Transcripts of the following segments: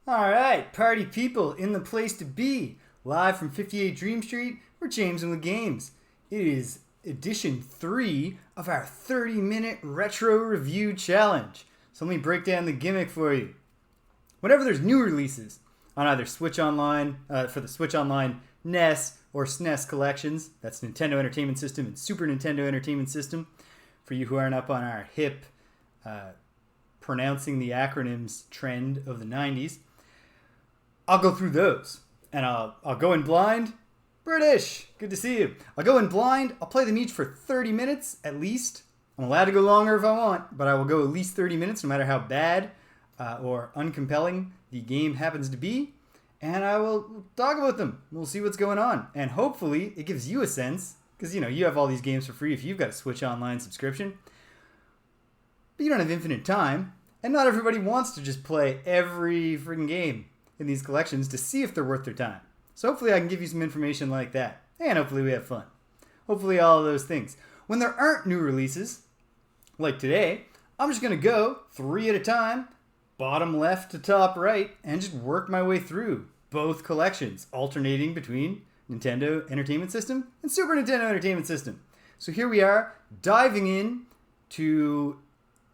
Alright, party people in the place to be. Live from 58 Dream Street, we're Jamesin with Games. It is edition 3 of our 30-minute retro review challenge. So let me break down the gimmick for you. Whenever there's new releases on either Switch Online, for the Switch Online NES or SNES collections, that's Nintendo Entertainment System and Super Nintendo Entertainment System, for you who aren't up on our hip pronouncing the acronyms trend of the 90s, I'll go through those, and I'll go in blind. British, good to see you. I'll go in blind. I'll play them each for 30 minutes at least. I'm allowed to go longer if I want, but I will go at least 30 minutes no matter how bad or uncompelling the game happens to be. And I will talk about them. We'll see what's going on. And hopefully it gives you a sense, because you have all these games for free if you've got a Switch Online subscription. But you don't have infinite time, and not everybody wants to just play every freaking game in these collections to see if they're worth their time. So hopefully I can give you some information like that. And hopefully we have fun. Hopefully all of those things. When there aren't new releases, like today, I'm just going to go 3 at a time, bottom left to top right, and just work my way through both collections, alternating between Nintendo Entertainment System and Super Nintendo Entertainment System. So here we are, diving in to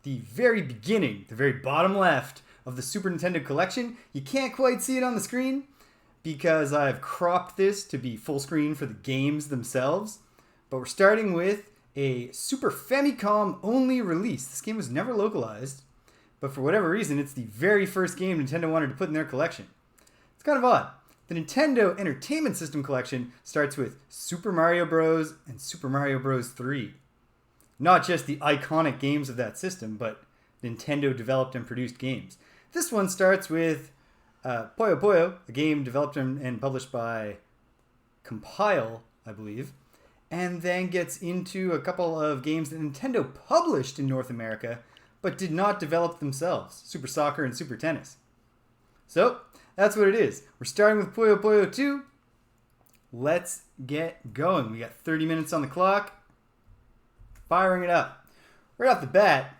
the very beginning, the very bottom left of the Super Nintendo collection. You can't quite see it on the screen because I've cropped this to be full screen for the games themselves. But we're starting with a Super Famicom only release. This game was never localized, but for whatever reason, it's the very first game Nintendo wanted to put in their collection. It's kind of odd. The Nintendo Entertainment System collection starts with Super Mario Bros. And Super Mario Bros. 3. Not just the iconic games of that system, but Nintendo developed and produced games. This one starts with Puyo Puyo, a game developed and published by Compile, I believe, and then gets into a couple of games that Nintendo published in North America, but did not develop themselves, Super Soccer and Super Tennis. So, that's what it is. We're starting with Puyo Puyo 2. Let's get going. We got 30 minutes on the clock. Firing it up. Right off the bat.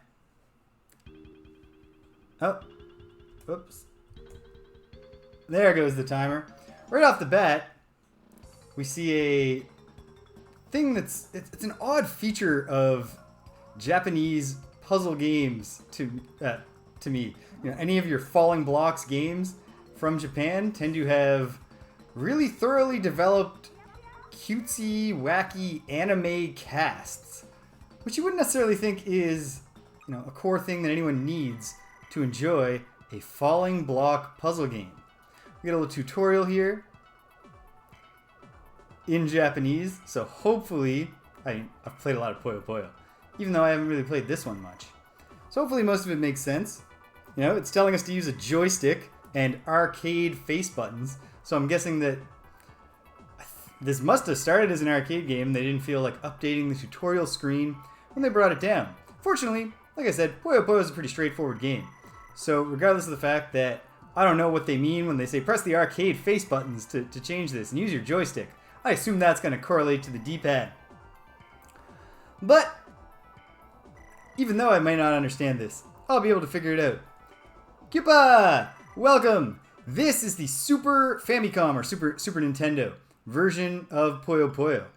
Oh. Oops. There goes the timer. Right off the bat, we see a thing it's an odd feature of Japanese puzzle games to me. Any of your falling blocks games from Japan tend to have really thoroughly developed cutesy, wacky anime casts, which you wouldn't necessarily think is, a core thing that anyone needs to enjoy a falling block puzzle game. We got a little tutorial here in Japanese, so hopefully, I've played a lot of Puyo Puyo, even though I haven't really played this one much. So hopefully most of it makes sense. It's telling us to use a joystick and arcade face buttons, so I'm guessing that this must have started as an arcade game. They didn't feel like updating the tutorial screen when they brought it down. Fortunately, like I said, Puyo Puyo is a pretty straightforward game. So regardless of the fact that I don't know what they mean when they say press the arcade face buttons to change this and use your joystick, I assume that's going to correlate to the D-pad. But even though I might not understand this, I'll be able to figure it out. Kippa! Welcome! This is the Super Famicom or Super Nintendo version of Puyo Puyo.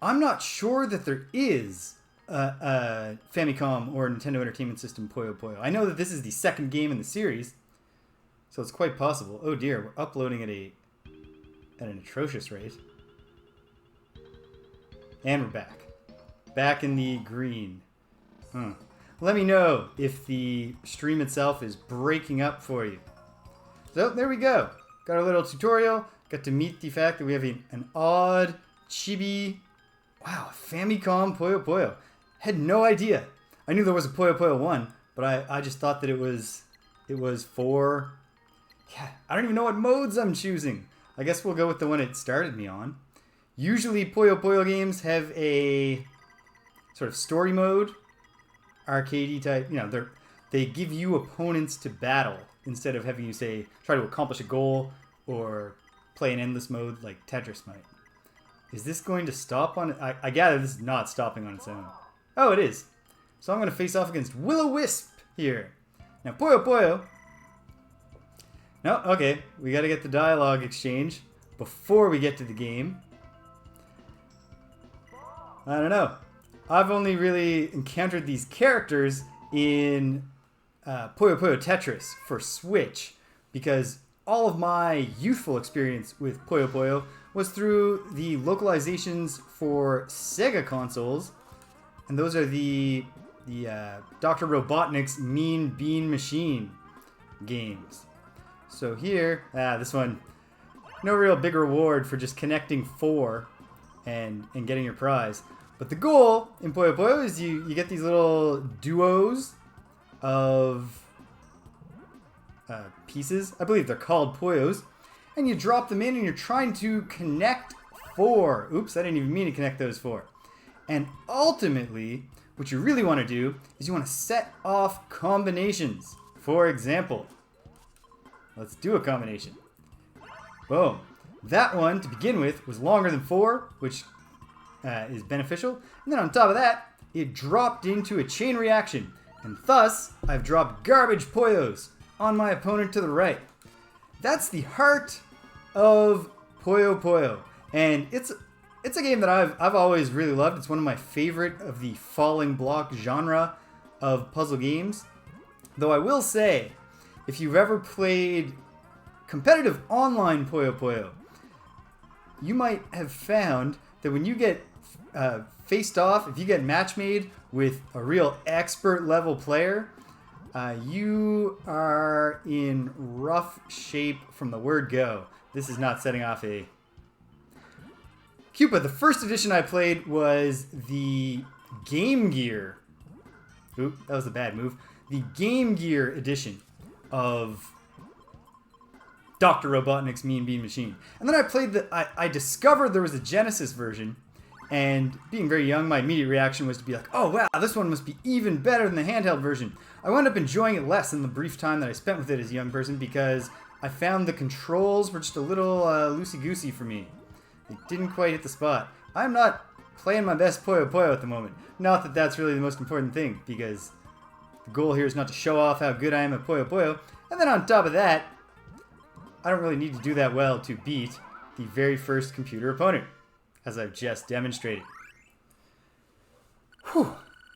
I'm not sure that there is a Famicom or Nintendo Entertainment System Puyo Puyo. I know that this is the second game in the series, so it's quite possible. Oh dear, we're uploading at an atrocious rate. And we're back. Back in the green. Let me know if the stream itself is breaking up for you. So there we go. Got our little tutorial. Got to meet the fact that we have an odd chibi. Wow, Famicom Puyo Puyo. Had no idea. I knew there was a Puyo Puyo 1, but I just thought that it was for... Yeah, I don't even know what modes I'm choosing. I guess we'll go with the one it started me on. Usually Puyo Puyo games have a sort of story mode, arcadey type. They give you opponents to battle instead of having you, say, try to accomplish a goal or play an endless mode like Tetris might. Is this going to stop on it? I gather this is not stopping on its own. Oh, it is. So I'm going to face off against Will-O-Wisp here. Now, Puyo Puyo No, okay. We gotta get the dialogue exchange before we get to the game. I don't know. I've only really encountered these characters in Puyo Puyo Tetris for Switch, because all of my youthful experience with Puyo Puyo was through the localizations for Sega consoles, and those are the Dr. Robotnik's Mean Bean Machine games. So here, this one, no real big reward for just connecting 4 and getting your prize. But the goal in Puyo Puyo is you get these little duos of pieces. I believe they're called Puyos. And you drop them in and you're trying to connect 4. Oops, I didn't even mean to connect those 4. And ultimately, what you really want to do is you want to set off combinations. For example, let's do a combination. Boom. That one, to begin with, was longer than 4, which is beneficial. And then on top of that, it dropped into a chain reaction. And thus, I've dropped garbage Puyos on my opponent to the right. That's the heart of Puyo Puyo. And it's a game that I've always really loved. It's one of my favorite of the falling block genre of puzzle games. Though I will say, if you've ever played competitive online Puyo Puyo, you might have found that when you get faced off, if you get match made with a real expert level player, you are in rough shape from the word go. This is not setting off a... Cupa, the first edition I played was the Game Gear. Oop, that was a bad move. The Game Gear edition of Dr. Robotnik's Mean Bean Machine. And then I played I discovered there was a Genesis version, and being very young, my immediate reaction was to be like, oh wow, this one must be even better than the handheld version. I wound up enjoying it less in the brief time that I spent with it as a young person, because I found the controls were just a little loosey-goosey for me. They didn't quite hit the spot. I'm not playing my best Puyo Puyo at the moment. Not that that's really the most important thing, because the goal here is not to show off how good I am at Puyo Puyo. And then on top of that, I don't really need to do that well to beat the very first computer opponent, as I've just demonstrated. Whew.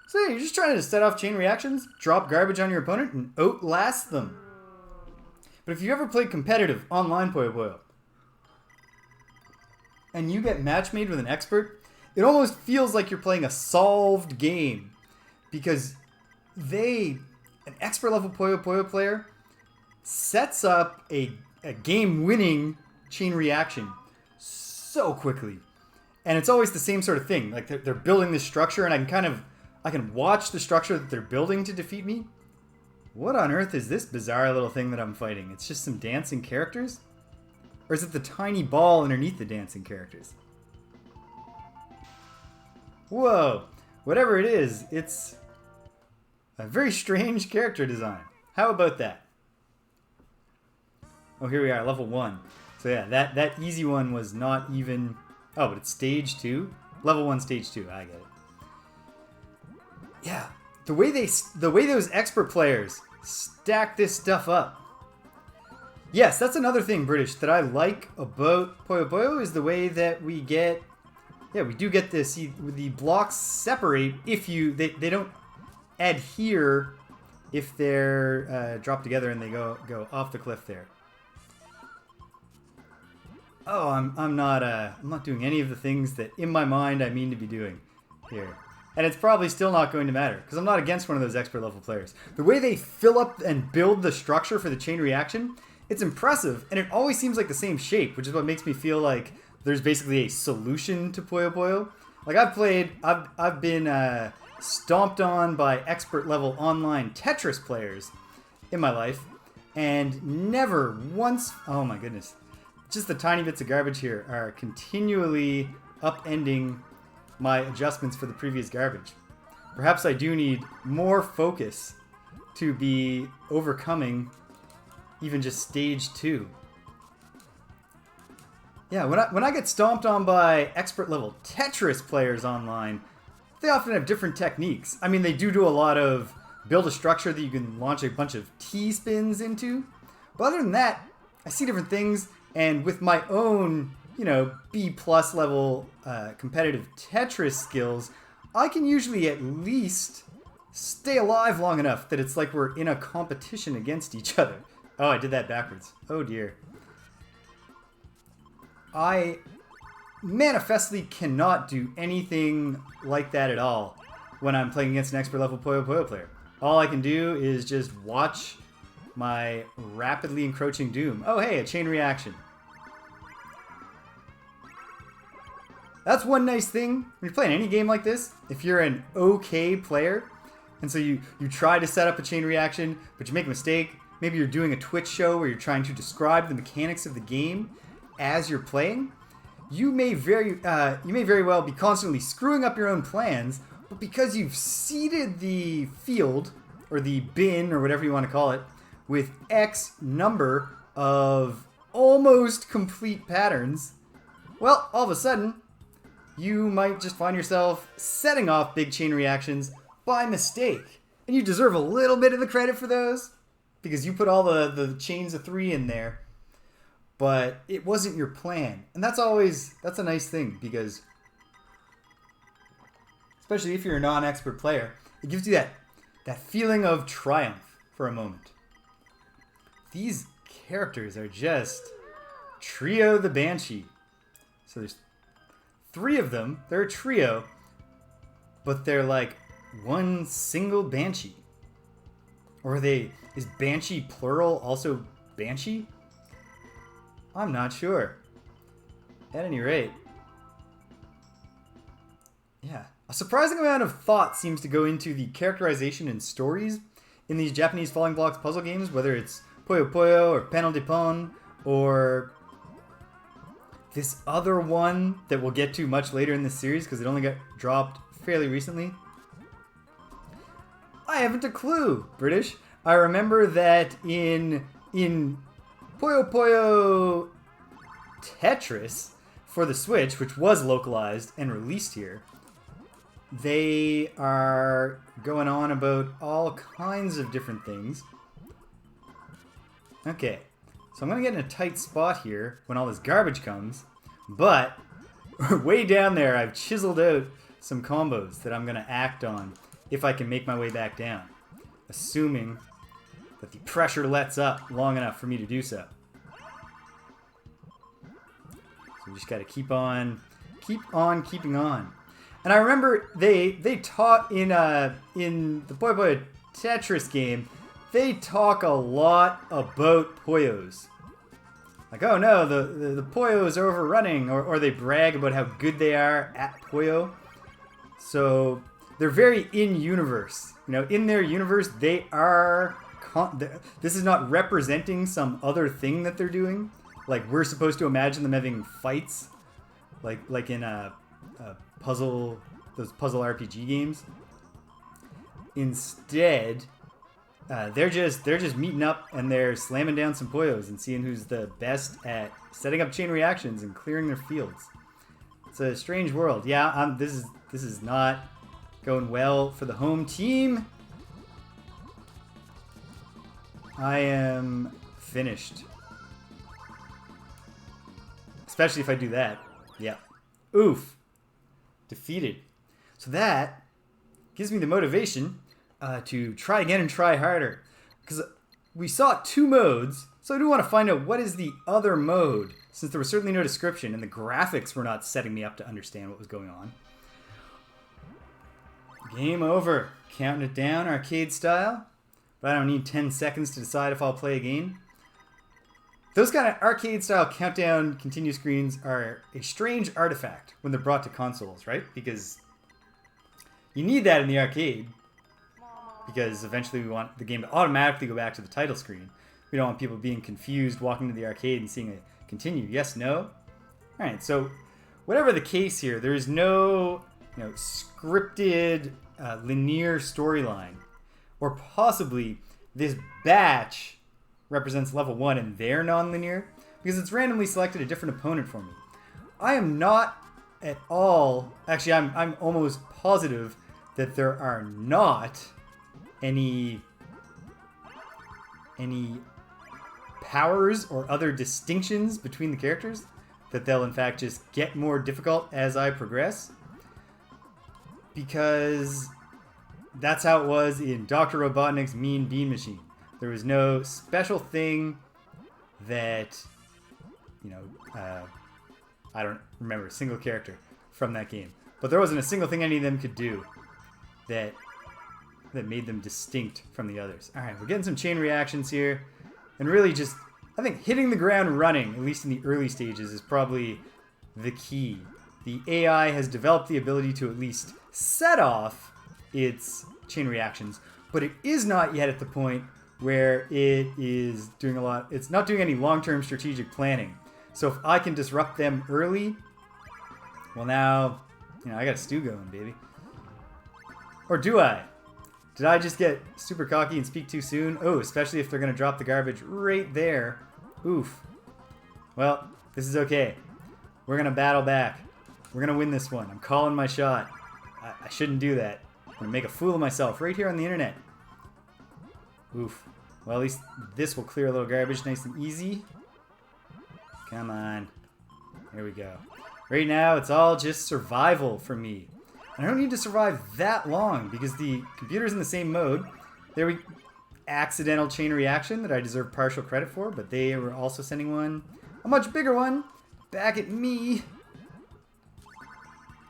So yeah, you're just trying to set off chain reactions, drop garbage on your opponent, and outlast them. But if you ever played competitive online Puyo Puyo, and you get match made with an expert, it almost feels like you're playing a solved game, because an expert level Puyo Puyo player sets up a game-winning chain reaction so quickly. And it's always the same sort of thing. Like they're building this structure, and I can watch the structure that they're building to defeat me. What on earth is this bizarre little thing that I'm fighting? It's just some dancing characters? Or is it the tiny ball underneath the dancing characters? Whoa. Whatever it is, it's a very strange character design. How about that? Oh, here we are, level 1. So yeah, that easy one was not even... Oh, but it's stage 2? Level 1, stage 2. I get it. Yeah, the way those expert players stack this stuff up. Yes, that's another thing, British, that I like about Puyo Puyo, is the way that we get... Yeah, we do get this. The blocks separate if they don't adhere if they're dropped together and they go off the cliff there. Oh, I'm not doing any of the things that in my mind I mean to be doing here. And it's probably still not going to matter, because I'm not against one of those expert level players. The way they fill up and build the structure for the chain reaction, it's impressive, and it always seems like the same shape, which is what makes me feel like there's basically a solution to Puyo Puyo. Like I've been stomped on by expert level online Tetris players in my life, and never once, oh my goodness, just the tiny bits of garbage here are continually upending my adjustments for the previous garbage. Perhaps I do need more focus to be overcoming even just stage 2. Yeah, when I get stomped on by expert level Tetris players online, they often have different techniques. I mean, they do a lot of build a structure that you can launch a bunch of T-spins into. But other than that, I see different things, and with my own, you know, B+ level competitive Tetris skills, I can usually at least stay alive long enough that it's like we're in a competition against each other. Oh, I did that backwards. Oh dear. I manifestly cannot do anything like that at all when I'm playing against an expert level Puyo Puyo player. All I can do is just watch my rapidly encroaching doom. Oh hey, a chain reaction. That's one nice thing when you're playing any game like this. If you're an okay player, and so you try to set up a chain reaction, but you make a mistake. Maybe you're doing a Twitch show where you're trying to describe the mechanics of the game as you're playing. You may very well be constantly screwing up your own plans, but because you've seeded the field, or the bin, or whatever you want to call it, with X number of almost complete patterns, well, all of a sudden, you might just find yourself setting off big chain reactions by mistake. And you deserve a little bit of the credit for those, because you put all the chains of 3 in there, but it wasn't your plan. And that's a nice thing, because especially if you're a non-expert player, it gives you that feeling of triumph for a moment. These characters are just Trio the Banshee. So there's 3 of them. They're a trio, but they're like one single Banshee. Or is Banshee plural also Banshee? I'm not sure. At any rate, yeah. A surprising amount of thought seems to go into the characterization and stories in these Japanese falling blocks puzzle games, whether it's Puyo Puyo or Panel de Pon or this other one that we'll get to much later in this series because it only got dropped fairly recently. I haven't a clue, British. I remember that in Puyo Puyo Tetris for the Switch, which was localized and released here, they are going on about all kinds of different things. Okay, so I'm going to get in a tight spot here when all this garbage comes, but way down there I've chiseled out some combos that I'm going to act on if I can make my way back down, assuming that the pressure lets up long enough for me to do so. So we just got to keep on keeping on. And I remember they taught in the Puyo Puyo Tetris game, they talk a lot about Puyos. Like, oh no, the Puyos are overrunning, or they brag about how good they are at Puyo. So they're very in-universe. You know, in their universe, they are... this is not representing some other thing that they're doing. Like, we're supposed to imagine them having fights, like in those puzzle RPG games. Instead, they're just meeting up and they're slamming down some Puyos and seeing who's the best at setting up chain reactions and clearing their fields. It's a strange world. Yeah, this is not going well for the home team. I am finished. Especially if I do that. Yeah. Oof. Defeated. So that gives me the motivation to try again and try harder. Because we saw 2 modes, so I do want to find out what is the other mode, since there was certainly no description and the graphics were not setting me up to understand what was going on. Game over. Counting it down, arcade style. But I don't need 10 seconds to decide if I'll play a game. Those kind of arcade-style countdown continue screens are a strange artifact when they're brought to consoles, right? Because you need that in the arcade. Because eventually we want the game to automatically go back to the title screen. We don't want people being confused walking to the arcade and seeing a continue. Yes, no? Alright, so whatever the case here, there is no scripted linear storyline. Or possibly this batch represents level 1 and they're non-linear, because it's randomly selected a different opponent for me. I am not at all... Actually, I'm almost positive that there are not any powers or other distinctions between the characters, that they'll in fact just get more difficult as I progress. Because that's how it was in Dr. Robotnik's Mean Bean Machine. There was no special thing that, I don't remember a single character from that game. But there wasn't a single thing any of them could do that made them distinct from the others. Alright, we're getting some chain reactions here. And really just, I think hitting the ground running, at least in the early stages, is probably the key. The AI has developed the ability to at least set off its chain reactions, but it is not yet at the point where it is doing a lot. It's not doing any long-term strategic planning. So if I can disrupt them early, well now, I got a stew going, baby. Or do I? Did I just get super cocky and speak too soon? Oh, especially if they're going to drop the garbage right there. Oof. Well, this is okay. We're going to battle back. We're going to win this one. I'm calling my shot. I shouldn't do that. I'm going to make a fool of myself right here on the internet. Oof. Well, at least this will clear a little garbage nice and easy. Come on. There we go. Right now, it's all just survival for me. I don't need to survive that long because the computer's in the same mode. There we accidental chain reaction that I deserve partial credit for, but they were also sending one, a much bigger one, back at me.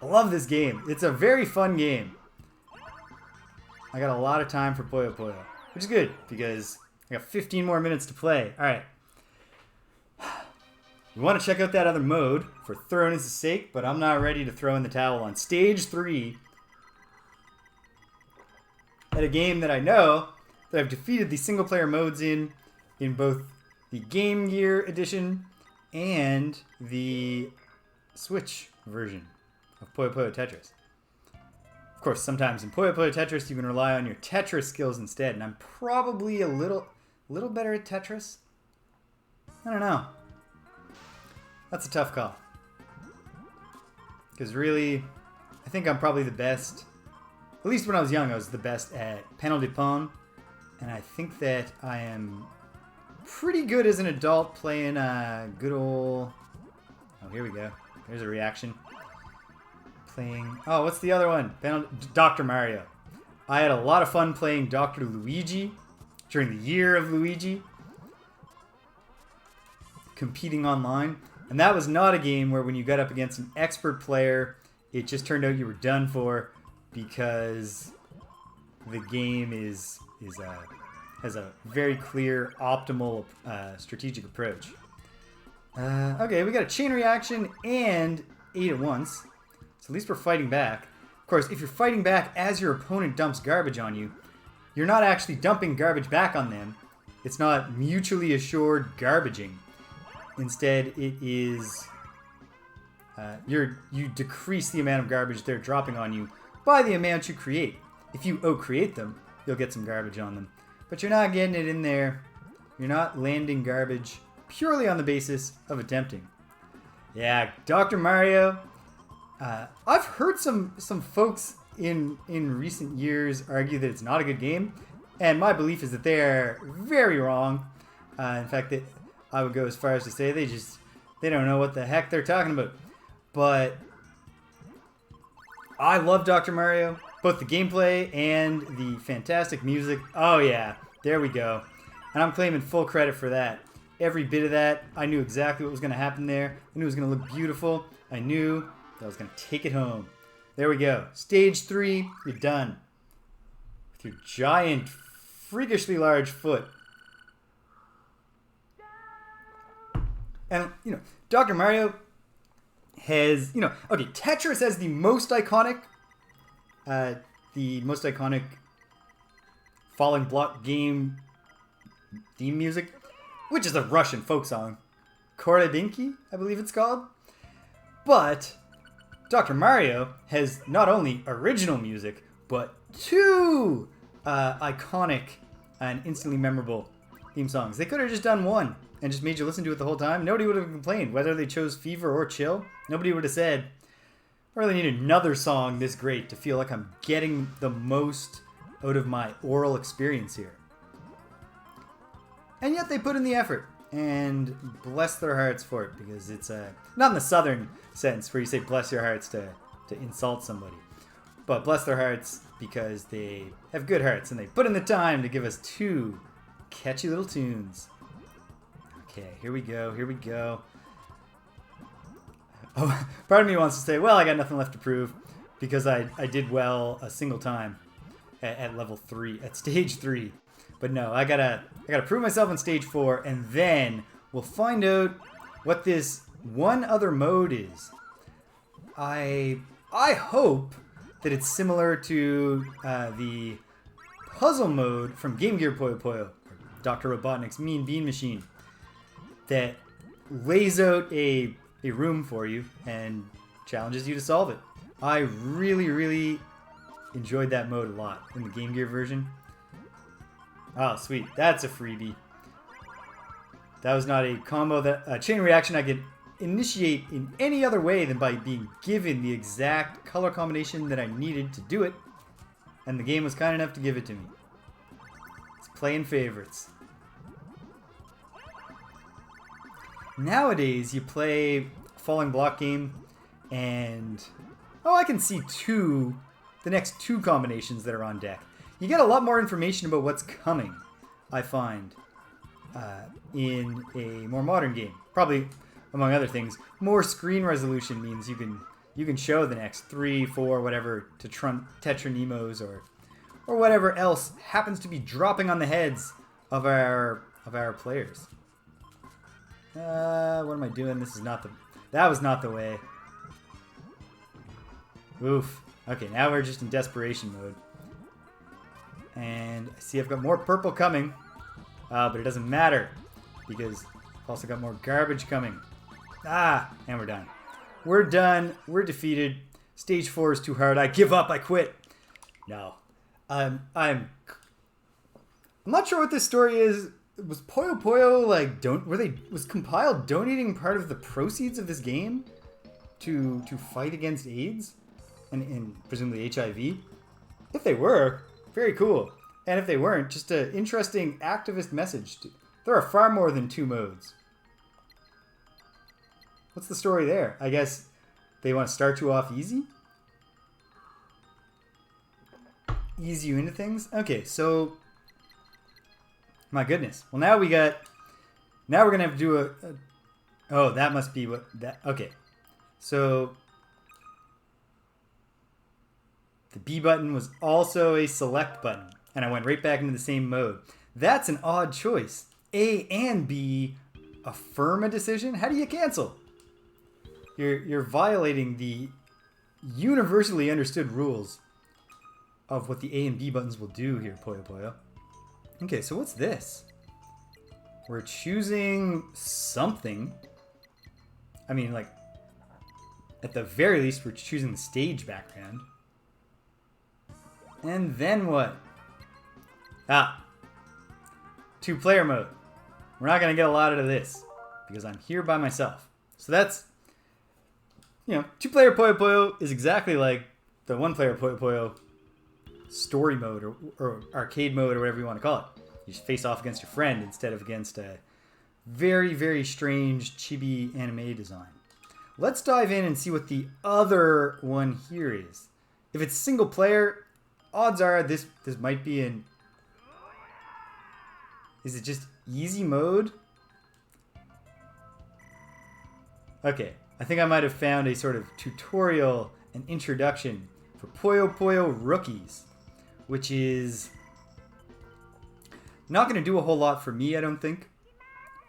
I love this game. It's a very fun game. I got a lot of time for Puyo Puyo, which is good because I got 15 more minutes to play. All right. We want to check out that other mode for thoroughness' sake, but I'm not ready to throw in the towel on Stage 3 at a game that I know that I've defeated the single-player modes in both the Game Gear edition and the Switch version of Puyo Puyo Tetris. Of course, sometimes in Puyo Puyo Tetris, you can rely on your Tetris skills instead, and I'm probably a little better at Tetris. I don't know. That's a tough call. Because really, I think I'm probably the best. At least when I was young, I was the best at Penalty Pong. And I think that I am pretty good as an adult playing good old... Oh, here we go. There's a reaction. Playing... Oh, what's the other one? Dr. Mario. I had a lot of fun playing Dr. Luigi during the year of Luigi. Competing online. And that was not a game where when you got up against an expert player, it just turned out you were done for because the game has a very clear, optimal strategic approach. Okay, we got a chain reaction and 8 at once. So at least we're fighting back. Of course, if you're fighting back as your opponent dumps garbage on you, you're not actually dumping garbage back on them. It's not mutually assured garbaging. Instead, it is you decrease the amount of garbage they're dropping on you by the amount you create. If you create them, you'll get some garbage on them. But you're not getting it in there. You're not landing garbage purely on the basis of attempting. Yeah, Dr. Mario. I've heard some folks in recent years argue that it's not a good game, and my belief is that they are very wrong. In fact, that I would go as far as to say they don't know what the heck they're talking about. But I love Dr. Mario, both the gameplay and the fantastic music. Oh yeah, there we go. And I'm claiming full credit for that. Every bit of that, I knew exactly what was going to happen there. I knew it was going to look beautiful. I knew that I was going to take it home. There we go. Stage 3, you're done. With your giant, freakishly large foot. And, Dr. Mario has, okay, Tetris has the most iconic falling block game theme music, which is a Russian folk song. Korobinki, I believe it's called. But Dr. Mario has not only original music, but 2 iconic and instantly memorable theme songs. They could have just done one and just made you listen to it the whole time. Nobody would have complained. Whether they chose Fever or Chill, nobody would have said, I really need another song this great to feel like I'm getting the most out of my oral experience here. And yet they put in the effort. and bless their hearts for it, because it's not in the southern sense where you say bless your hearts to insult somebody, but bless their hearts because they have good hearts and they put in the time to give us 2 catchy little tunes. Okay, here we go. Oh, part of me wants to say, well, I got nothing left to prove because I did well a single time at level 3, at stage 3. But no, I gotta prove myself on stage 4, and then we'll find out what this one other mode is. I hope that it's similar to the puzzle mode from Game Gear Puyo Puyo, Dr. Robotnik's Mean Bean Machine, that lays out a room for you and challenges you to solve it. I really, really enjoyed that mode a lot in the Game Gear version. Oh, sweet. That's a freebie. That was not a combo, a chain reaction I could initiate in any other way than by being given the exact color combination that I needed to do it, and the game was kind enough to give it to me. It's playing favorites. Nowadays, you play a falling block game, and I can see the next 2 combinations that are on deck. You get a lot more information about what's coming, I find, in a more modern game. Probably, among other things, more screen resolution means you can show the next 3, 4, whatever Tetra Nemos or whatever else happens to be dropping on the heads of our players. What am I doing? That was not the way. Oof. Okay, now we're just in desperation mode. And I see I've got more purple coming. But it doesn't matter, because I've also got more garbage coming. And we're done. We're done. We're defeated. Stage 4 is too hard. I give up. I quit. No. I'm not sure what this story is. Was Puyo Puyo was Compiled donating part of the proceeds of this game to fight against AIDS and presumably HIV? If they were, very cool. And if they weren't, just an interesting activist message. There are far more than 2 modes. What's the story there? I guess they want to start you off easy? Ease you into things? Okay, so... My goodness. Well, now we're going to have to do oh, that must be what... Okay. So... The B button was also a select button. And I went right back into the same mode. That's an odd choice. A and B affirm a decision? How do you cancel? You're violating the universally understood rules of what the A and B buttons will do here, Puyo Puyo. Okay, so what's this? We're choosing something. I mean, like, at the very least, we're choosing the stage background. And then what? 2-player mode. We're not going to get a lot out of this because I'm here by myself. So that's, 2-player Puyo Puyo is exactly like the 1-player Puyo Puyo story mode or arcade mode or whatever you want to call it. You just face off against your friend instead of against a very, very strange chibi anime design. Let's dive in and see what the other one here is. If it's single player, odds are this might be in... Is it just easy mode? Okay, I think I might have found a sort of tutorial and introduction for Puyo Puyo Rookies, which is not going to do a whole lot for me, I don't think.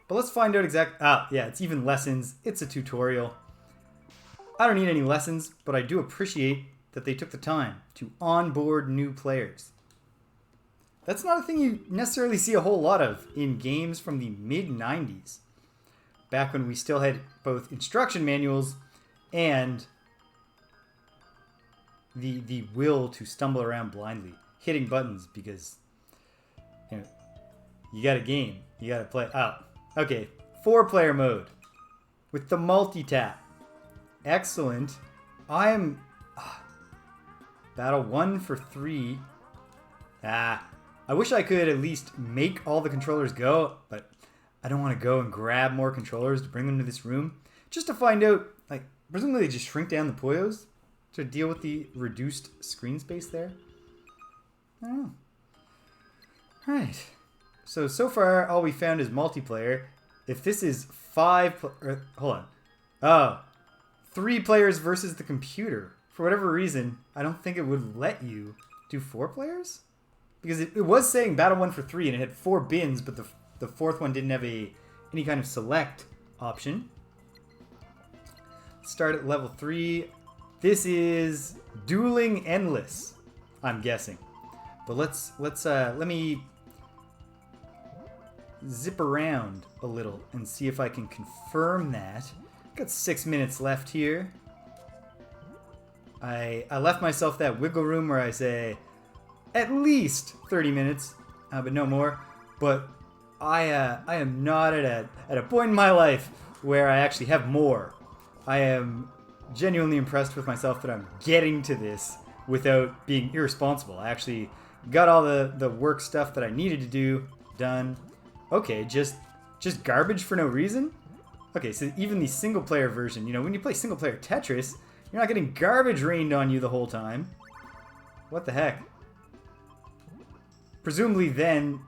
But let's find out yeah, it's even lessons. It's a tutorial. I don't need any lessons, but I do appreciate that they took the time to onboard new players. That's not a thing you necessarily see a whole lot of in games from the mid-90s. Back when we still had both instruction manuals and the will to stumble around blindly, hitting buttons because you got a game, you got to play. Okay, 4-player mode with the multi-tap. Excellent. I am battle 1 for 3. I wish I could at least make all the controllers go, but I don't want to go and grab more controllers to bring them to this room just to find out, like, presumably they just shrink down the Puyos to deal with the reduced screen space there. I don't know. Alright. So far, all we found is multiplayer. If this is hold on. Oh. 3 players versus the computer. For whatever reason, I don't think it would let you do 4 players? Because it was saying battle 1 for 3 and it had 4 bins, but the 4th one didn't have any kind of select option. Start at level 3. This is Dueling Endless, I'm guessing. But let me zip around a little and see if I can confirm that. Got 6 minutes left here. I left myself that wiggle room where I say at least 30 minutes, but no more. But I am not at a point in my life where I actually have more. I am genuinely impressed with myself that I'm getting to this without being irresponsible. I actually got all the work stuff that I needed to do done. Okay, just garbage for no reason? Okay, so even the single-player version, you know, when you play single-player Tetris, you're not getting garbage rained on you the whole time. What the heck? Presumably then,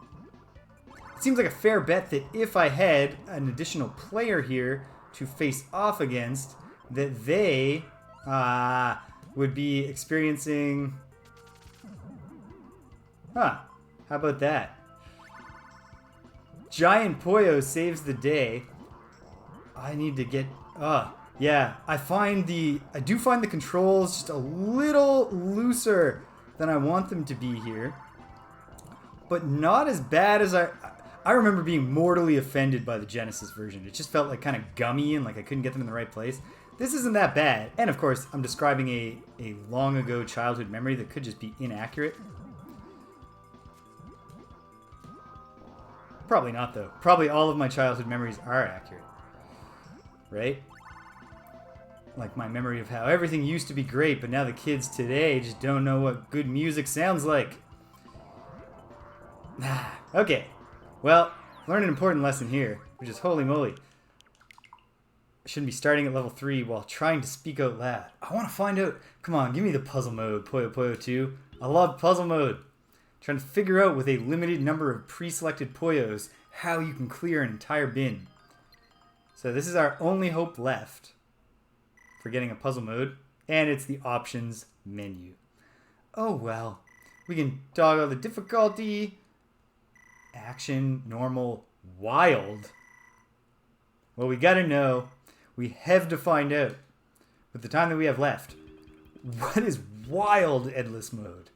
it seems like a fair bet that if I had an additional player here to face off against, that they would be experiencing... Huh, how about that? Giant Puyo saves the day. I need to get... yeah, I do find the controls just a little looser than I want them to be here. But not as bad as I remember being mortally offended by the Genesis version. It just felt like kind of gummy and like I couldn't get them in the right place. This isn't that bad. And of course, I'm describing a long ago childhood memory that could just be inaccurate. Probably not, though. Probably all of my childhood memories are accurate. Right? Like my memory of how everything used to be great, but now the kids today just don't know what good music sounds like. Okay. Well, learn an important lesson here, which is holy moly. I shouldn't be starting at level 3 while trying to speak out loud. I want to find out. Come on, give me the puzzle mode, Puyo Puyo 2. I love puzzle mode. Trying to figure out with a limited number of pre-selected Puyos how you can clear an entire bin. So this is our only hope left for getting a puzzle mode, and it's the options menu. Oh well. We can toggle the difficulty, action, normal, wild. Well, we gotta know. We have to find out, with the time that we have left, what is wild endless mode?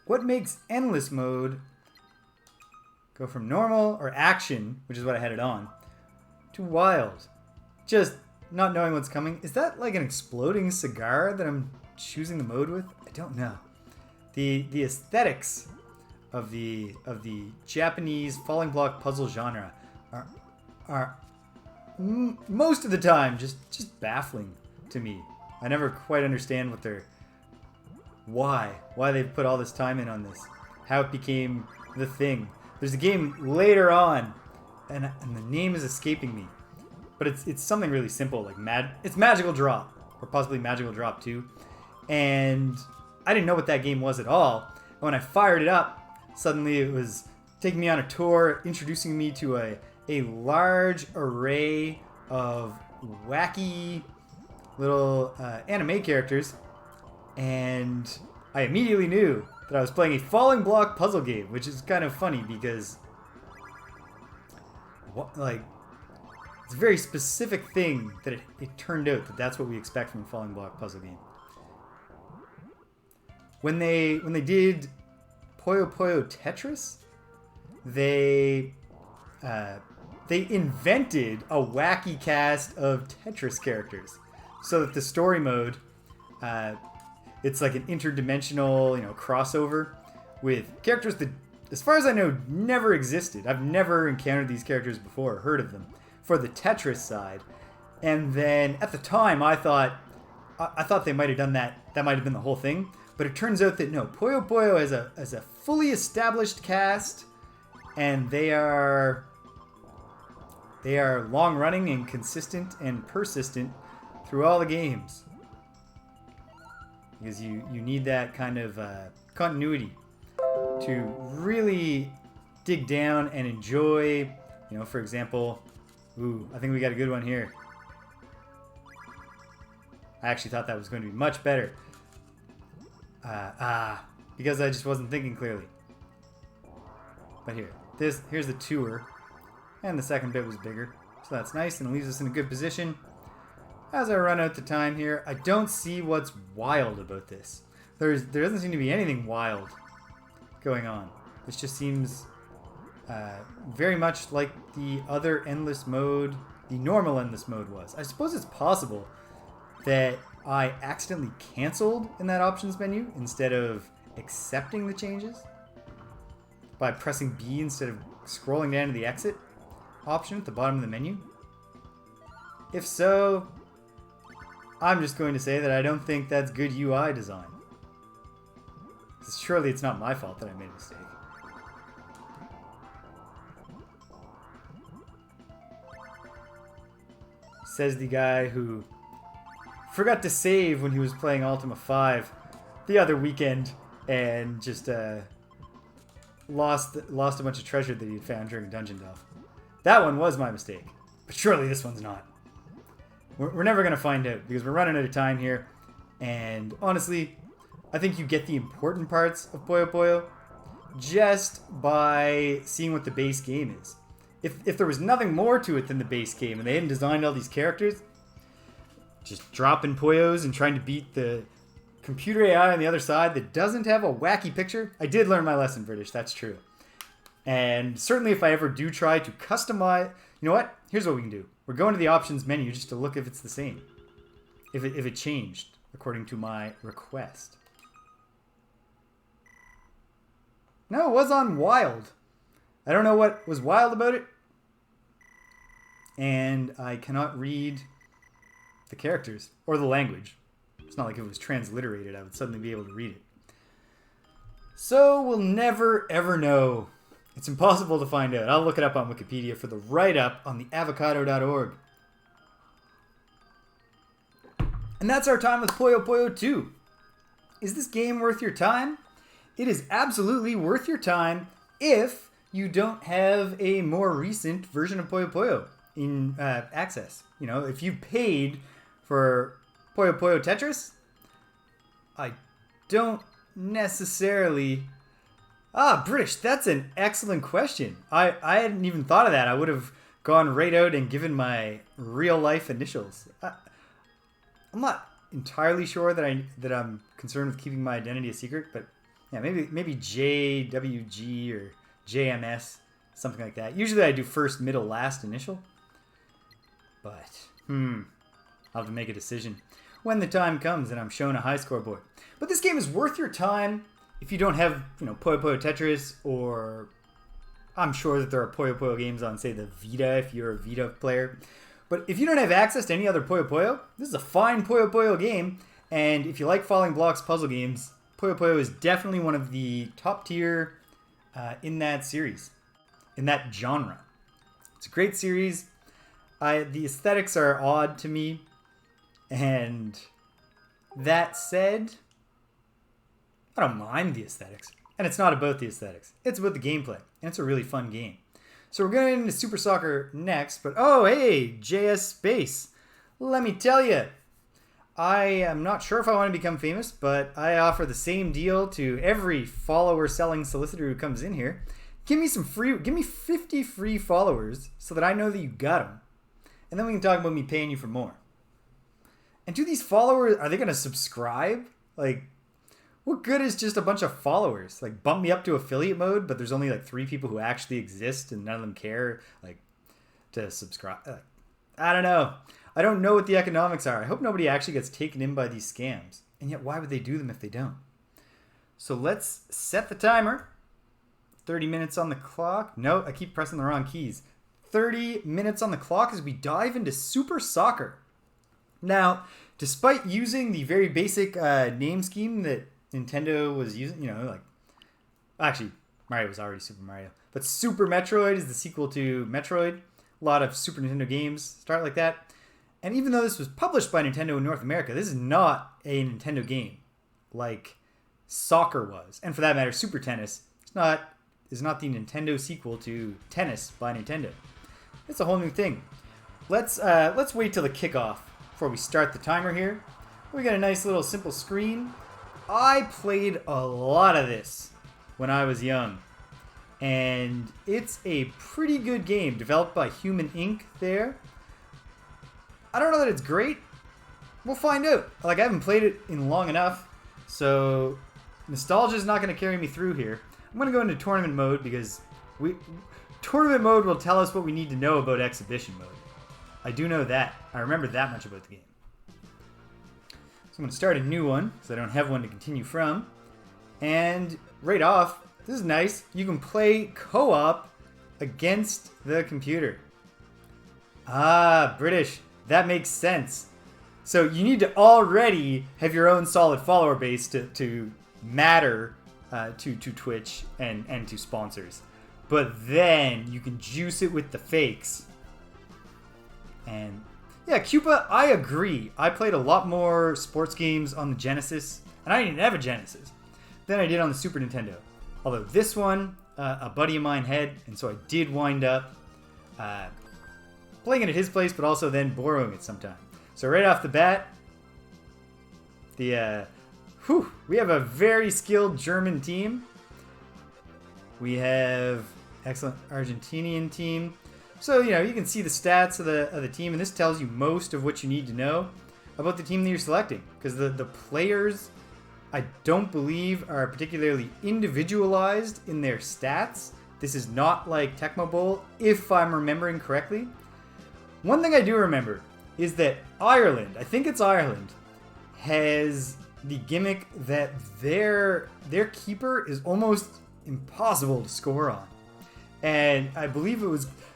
What makes endless mode go from normal or action, which is what I had it on, to wild? Just not knowing what's coming. Is that like an exploding cigar that I'm choosing the mode with? I don't know. The aesthetics of the Japanese falling block puzzle genre are most of the time just baffling to me. I never quite understand what they're why they've put all this time in on this, how it became the thing. There's a game later on, and the name is escaping me, but it's something really simple, like it's Magical Drop, or possibly Magical Drop 2, and I didn't know what that game was at all. And when I fired it up, suddenly it was taking me on a tour, introducing me to a large array of wacky little anime characters, and I immediately knew that I was playing a falling block puzzle game, which is kind of funny because it's a very specific thing that it turned out that that's what we expect from a falling block puzzle game. When they did Puyo Puyo Tetris, they invented a wacky cast of Tetris characters, so that the story mode, it's like an interdimensional, crossover with characters that, as far as I know, never existed. I've never encountered these characters before, or heard of them, for the Tetris side. And then at the time, I thought they might have done that. That might have been the whole thing. But it turns out that no, Puyo Puyo is a fully established cast, and they are long running and consistent and persistent through all the games. Because you need that kind of continuity to really dig down and enjoy, for example, I think we got a good one here. I actually thought that was going to be much better. Because I just wasn't thinking clearly. But here's the tour. And the second bit was bigger. So that's nice and it leaves us in a good position. As I run out the time here, I don't see what's wild about this. There doesn't seem to be anything wild going on. This just seems very much like the other endless mode, the normal endless mode was. I suppose it's possible that I accidentally canceled in that options menu instead of accepting the changes by pressing B instead of scrolling down to the exit option at the bottom of the menu. If so, I'm just going to say that I don't think that's good UI design. Surely it's not my fault that I made a mistake. Says the guy who forgot to save when he was playing Ultima 5 the other weekend and just lost a bunch of treasure that he had found during Dungeon Delve. That one was my mistake, but surely this one's not. We're never going to find out because we're running out of time here, and honestly, I think you get the important parts of Puyo Puyo just by seeing what the base game is. If there was nothing more to it than the base game and they hadn't designed all these characters, just dropping Puyos and trying to beat the computer AI on the other side that doesn't have a wacky picture. I did learn my lesson, British, that's true. And certainly if I ever do try to customize, you know what? Here's what we can do. We're going to the options menu just to look if it's the same. If it changed according to my request. No, it was on wild. I don't know what was wild about it. And I cannot read the characters or the language. It's not like if it was transliterated, I would suddenly be able to read it. So we'll never ever know. It's impossible to find out. I'll look it up on Wikipedia for the write-up on the avocado.org. And that's our time with Puyo Puyo 2. Is this game worth your time? It is absolutely worth your time if you don't have a more recent version of Puyo Puyo in access. If you paid for Puyo Puyo Tetris, I don't necessarily... British, that's an excellent question. I hadn't even thought of that. I would have gone right out and given my real-life initials. I'm not entirely sure that I'm concerned with keeping my identity a secret, but yeah, maybe JWG or JMS, something like that. Usually I do first, middle, last initial. But, I'll have to make a decision when the time comes and I'm shown a high scoreboard. But this game is worth your time if you don't have, Puyo Puyo Tetris, or I'm sure that there are Puyo Puyo games on, say, the Vita, if you're a Vita player. But if you don't have access to any other Puyo Puyo, this is a fine Puyo Puyo game. And if you like falling blocks puzzle games, Puyo Puyo is definitely one of the top tier in that series, in that genre. It's a great series. The aesthetics are odd to me. And that said, I don't mind the aesthetics. And it's not about the aesthetics. It's about the gameplay. And it's a really fun game. So we're going into Super Soccer next. But, oh, hey, JS Space. Let me tell you. I am not sure if I want to become famous, but I offer the same deal to every follower-selling solicitor who comes in here. Give me 50 free followers so that I know that you got them. And then we can talk about me paying you for more. And do these followers, are they going to subscribe? Like, what good is just a bunch of followers? Like, bump me up to affiliate mode, but there's only like 3 people who actually exist and none of them care, like, to subscribe. I don't know. I don't know what the economics are. I hope nobody actually gets taken in by these scams. And yet, why would they do them if they don't? So let's set the timer. 30 minutes on the clock. No, I keep pressing the wrong keys. 30 minutes on the clock as we dive into Super Soccer. Now, despite using the very basic name scheme that Nintendo was using, actually, Mario was already Super Mario. But Super Metroid is the sequel to Metroid. A lot of Super Nintendo games start like that. And even though this was published by Nintendo in North America, this is not a Nintendo game like soccer was. And for that matter, Super Tennis is not the Nintendo sequel to Tennis by Nintendo. It's a whole new thing. Let's wait till the kickoff before we start the timer here. We got a nice little simple screen. I played a lot of this when I was young. And it's a pretty good game developed by Human Inc. there. I don't know that it's great. We'll find out. Like, I haven't played it in long enough, so nostalgia is not going to carry me through here. I'm going to go into tournament mode because tournament mode will tell us what we need to know about exhibition mode. I do know that. I remember that much about the game. So I'm going to start a new one because I don't have one to continue from. And right off, this is nice. You can play co-op against the computer. Ah, British. That makes sense. So you need to already have your own solid follower base to matter to Twitch and to sponsors. But then you can juice it with the fakes. And yeah, Cupa, I agree. I played a lot more sports games on the Genesis, and I didn't have a Genesis, than I did on the Super Nintendo. Although this one, a buddy of mine had, and so I did wind up playing it at his place, but also then borrowing it sometime. So right off the bat, we have a very skilled German team. We have excellent Argentinian team. So, you can see the stats of the team, and this tells you most of what you need to know about the team that you're selecting. Because the players, I don't believe, are particularly individualized in their stats. This is not like Tecmo Bowl, if I'm remembering correctly. One thing I do remember is that Ireland, I think it's Ireland, has the gimmick that their keeper is almost impossible to score on. And I believe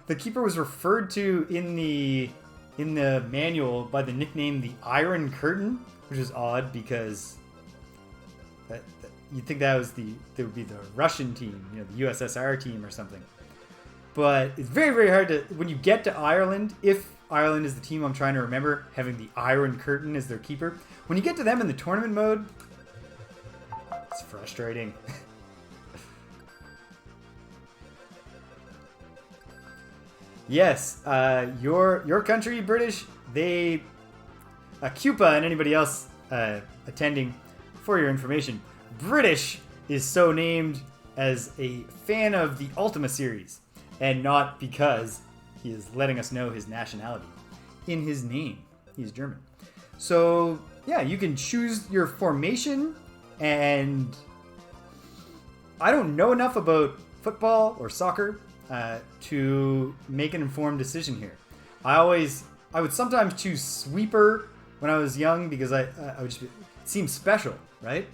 the keeper was referred to in the manual by the nickname the Iron Curtain, which is odd because you'd think that would be the Russian team, the USSR team or something. But it's very, very hard to, when you get to Ireland, if Ireland is the team I'm trying to remember, having the Iron Curtain as their keeper, when you get to them in the tournament mode, it's frustrating. Yes, your country, British, Cupa and anybody else attending, for your information, British is so named as a fan of the Ultima series, and not because he is letting us know his nationality in his name. He's German. So, yeah, you can choose your formation, and I don't know enough about football or soccer to make an informed decision here. I would sometimes choose sweeper when I was young because I would just it seems special, right?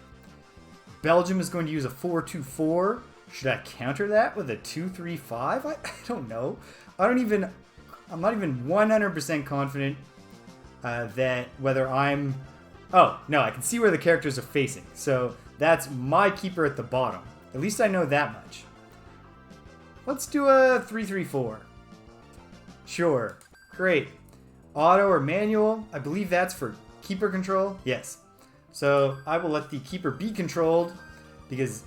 Belgium is going to use a 4-2-4. Should I counter that with a 2-3-5? I don't know. I'm not even 100% confident that whether I'm... Oh, no, I can see where the characters are facing. So that's my keeper at the bottom. At least I know that much. Let's do a 3-3-4. Sure. Great. Auto or manual? I believe that's for keeper control. Yes. So I will let the keeper be controlled because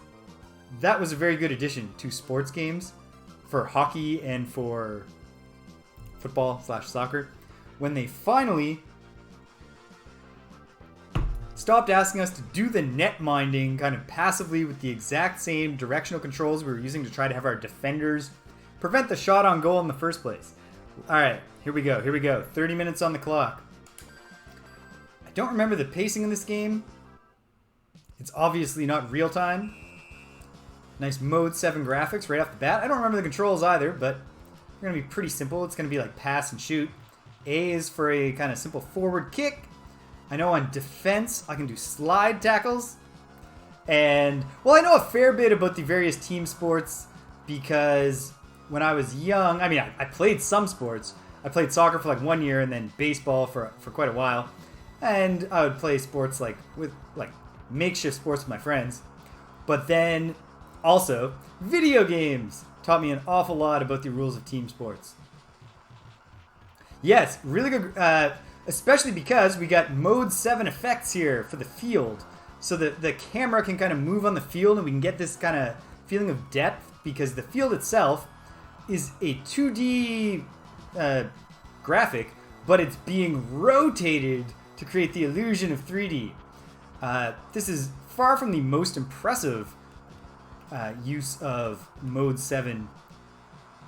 that was a very good addition to sports games for hockey and for football/soccer when they finally stopped asking us to do the net minding kind of passively with the exact same directional controls we were using to try to have our defenders prevent the shot on goal in the first place. Alright, here we go. 30 minutes on the clock. I don't remember the pacing in this game. It's obviously not real time. Nice Mode 7 graphics right off the bat. I don't remember the controls either, but they're going to be pretty simple. It's going to be like pass and shoot. A is for a kind of simple forward kick. I know on defense, I can do slide tackles. And, well, I know a fair bit about the various team sports because when I was young, I played some sports. I played soccer for like 1 year and then baseball for quite a while. And I would play sports with makeshift sports with my friends. But then Also, video games taught me an awful lot about the rules of team sports. Yes, really good, especially because we got Mode 7 effects here for the field. So that the camera can kind of move on the field and we can get this kind of feeling of depth because the field itself is a 2D graphic, but it's being rotated to create the illusion of 3D. This is far from the most impressive use of Mode 7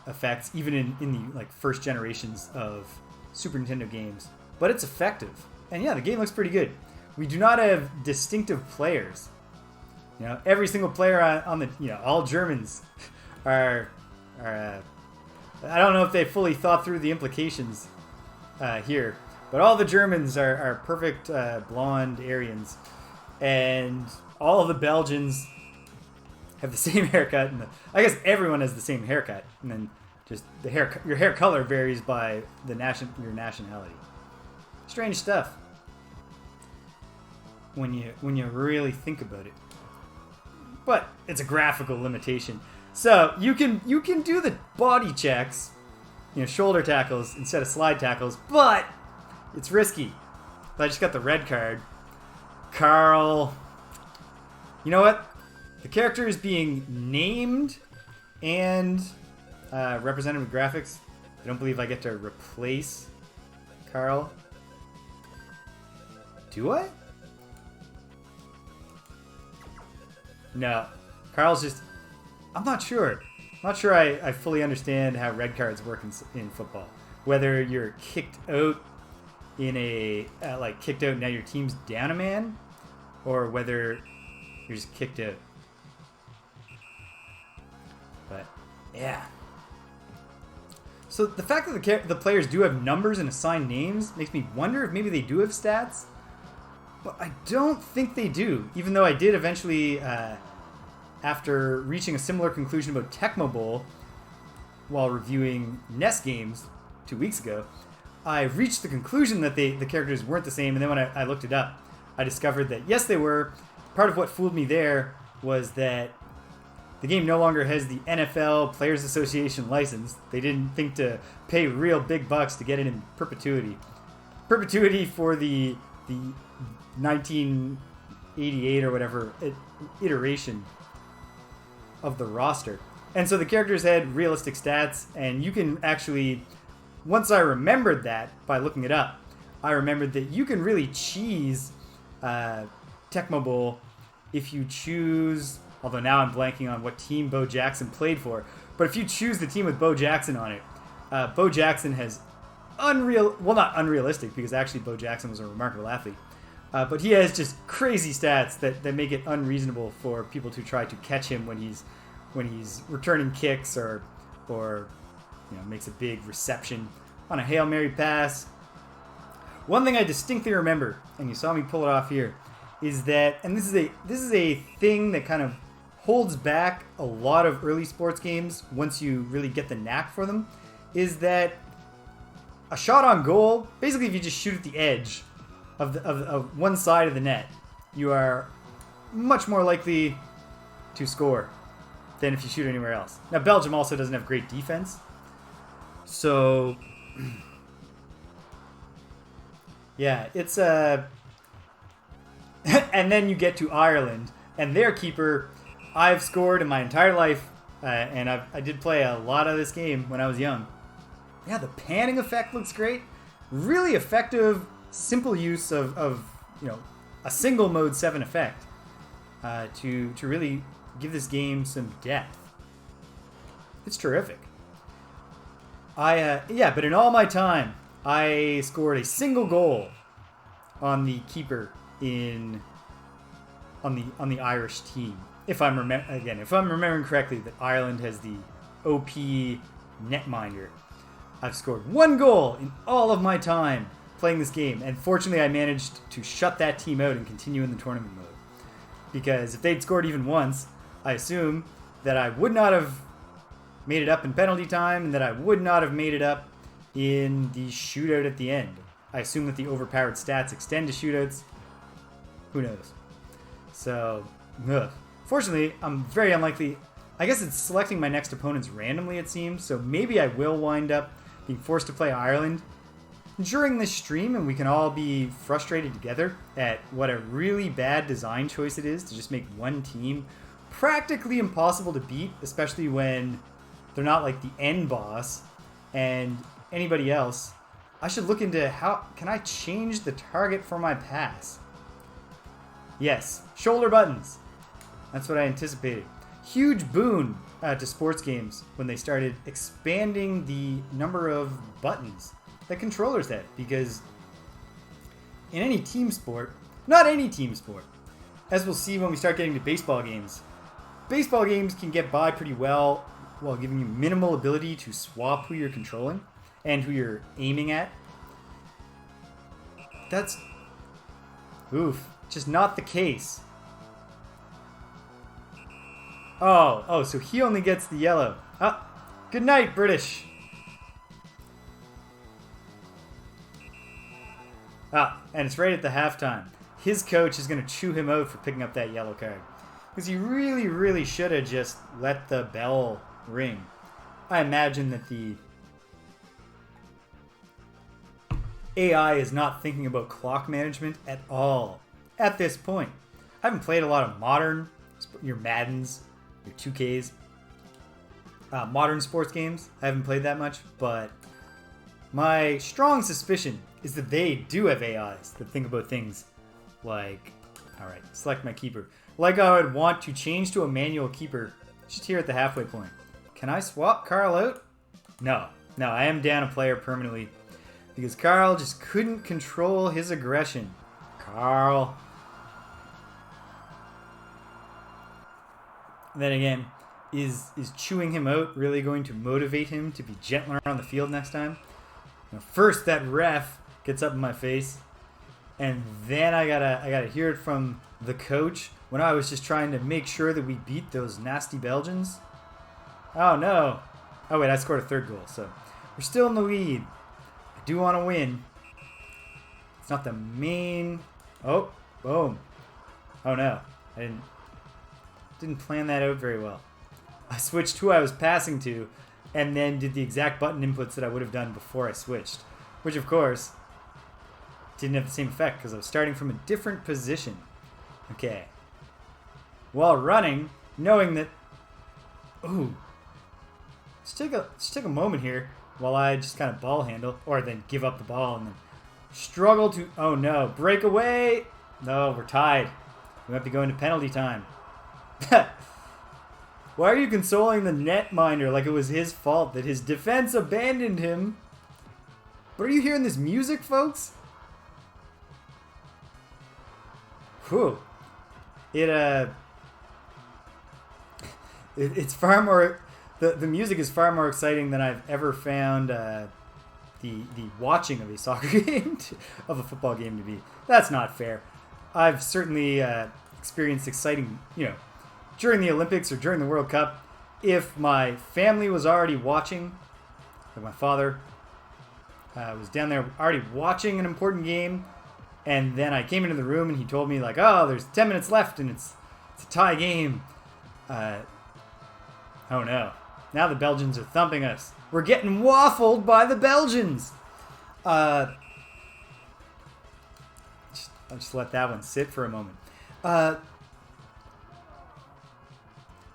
effects, even in the like first generations of Super Nintendo games, but it's effective. And yeah, the game looks pretty good. We do not have distinctive players. You know, every single player on the, you know, all Germans are I don't know if they fully thought through the implications here, but all the Germans are perfect blonde Aryans, and all of the Belgians have the same haircut, and I guess everyone has the same haircut, and then just your hair color varies by your nationality. Strange stuff when you really think about it, but it's a graphical limitation. So you can do the body checks, you know, shoulder tackles instead of slide tackles, but it's risky. I just got the red card. Carl, you know what? The character is being named and represented with graphics. I don't believe I get to replace Carl. Do I? No. Carl's just... I'm not sure. I'm not sure I fully understand how red cards work in football. Whether you're kicked out in a... kicked out and now your team's down a man, or whether you're just kicked out. But, yeah. So the fact that the players do have numbers and assigned names makes me wonder if maybe they do have stats. But I don't think they do, even though I did eventually, after reaching a similar conclusion about Tecmo Bowl while reviewing NES games 2 weeks ago, I reached the conclusion that the characters weren't the same, and then when I looked it up, I discovered that yes, they were. Part of what fooled me there was that the game no longer has the NFL Players Association license. They didn't think to pay real big bucks to get it in perpetuity. Perpetuity for the 1988 or whatever iteration of the roster. And so the characters had realistic stats, and you can actually, once I remembered that by looking it up, I remembered that you can really cheese Tecmo Bowl if you choose, although now I'm blanking on what team Bo Jackson played for, but if you choose the team with Bo Jackson on it, Bo Jackson has not unrealistic, because actually Bo Jackson was a remarkable athlete, but he has just crazy stats that make it unreasonable for people to try to catch him when he's returning kicks or you know, makes a big reception on a Hail Mary pass. One thing I distinctly remember, and you saw me pull it off here, is that, and this is a thing that kind of holds back a lot of early sports games once you really get the knack for them, is that a shot on goal, basically if you just shoot at the edge of one side of the net, you are much more likely to score than if you shoot anywhere else. Now, Belgium also doesn't have great defense, so yeah, it's and then you get to Ireland, and their keeper, I've scored in my entire life, and I did play a lot of this game when I was young. Yeah, the panning effect looks great. Really effective, simple use of you know, a single mode 7 effect to really give this game some depth. It's terrific. But in all my time, I scored a single goal on the keeper on the Irish team. If I'm remembering correctly, that Ireland has the OP netminder. I've scored one goal in all of my time playing this game, and fortunately I managed to shut that team out and continue in the tournament mode. Because if they'd scored even once, I assume that I would not have made it up in penalty time, and that I would not have made it up in the shootout at the end. I assume that the overpowered stats extend to shootouts. Who knows? So, Fortunately, I'm very unlikely. I guess it's selecting my next opponents randomly, it seems, so maybe I will wind up being forced to play Ireland during this stream, and we can all be frustrated together at what a really bad design choice it is to just make one team practically impossible to beat, especially when they're not like the end boss and anybody else. I should look into how can I change the target for my pass. Yes, shoulder buttons. That's what I anticipated. Huge boon to sports games when they started expanding the number of buttons that controllers had, because in any team sport, not any team sport, as we'll see when we start getting to baseball games can get by pretty well while giving you minimal ability to swap who you're controlling and who you're aiming at. That's just not the case. Oh, so he only gets the yellow. Good night, British. And it's right at the halftime. His coach is going to chew him out for picking up that yellow card. Because he really, really should have just let the bell ring. I imagine that the AI is not thinking about clock management at all at this point. I haven't played a lot of modern, your Maddens, your 2Ks, modern sports games. I haven't played that much, but my strong suspicion is that they do have AIs that think about things like, alright, select my keeper. Like I would want to change to a manual keeper just here at the halfway point. Can I swap Carl out? No, I am down a player permanently because Carl just couldn't control his aggression. Carl. And then again, is chewing him out really going to motivate him to be gentler on the field next time? Now, first, that ref gets up in my face, and then I gotta hear it from the coach when I was just trying to make sure that we beat those nasty Belgians. Oh no! Oh wait, I scored a third goal, so we're still in the lead. I do want to win. It's not the main. Oh, boom! Oh no, I didn't plan that out very well. I switched who I was passing to, and then did the exact button inputs that I would have done before I switched, which of course didn't have the same effect because I was starting from a different position. Okay. While running, knowing that, just take a moment here while I just kind of ball handle, or then give up the ball and then struggle to, oh no, break away. No, we're tied. We might be going to penalty time. Why are you consoling the netminder like it was his fault that his defense abandoned him? But are you hearing this music, folks? Whew. It's far more, the music is far more exciting than I've ever found the watching of a soccer game, of a football game to be. That's not fair. I've certainly experienced exciting, during the Olympics or during the World Cup, if my family was already watching, like my father was down there already watching an important game, and then I came into the room and he told me like, oh, there's 10 minutes left and it's a tie game. Oh no. Now the Belgians are thumping us. We're getting waffled by the Belgians. I'll just let that one sit for a moment.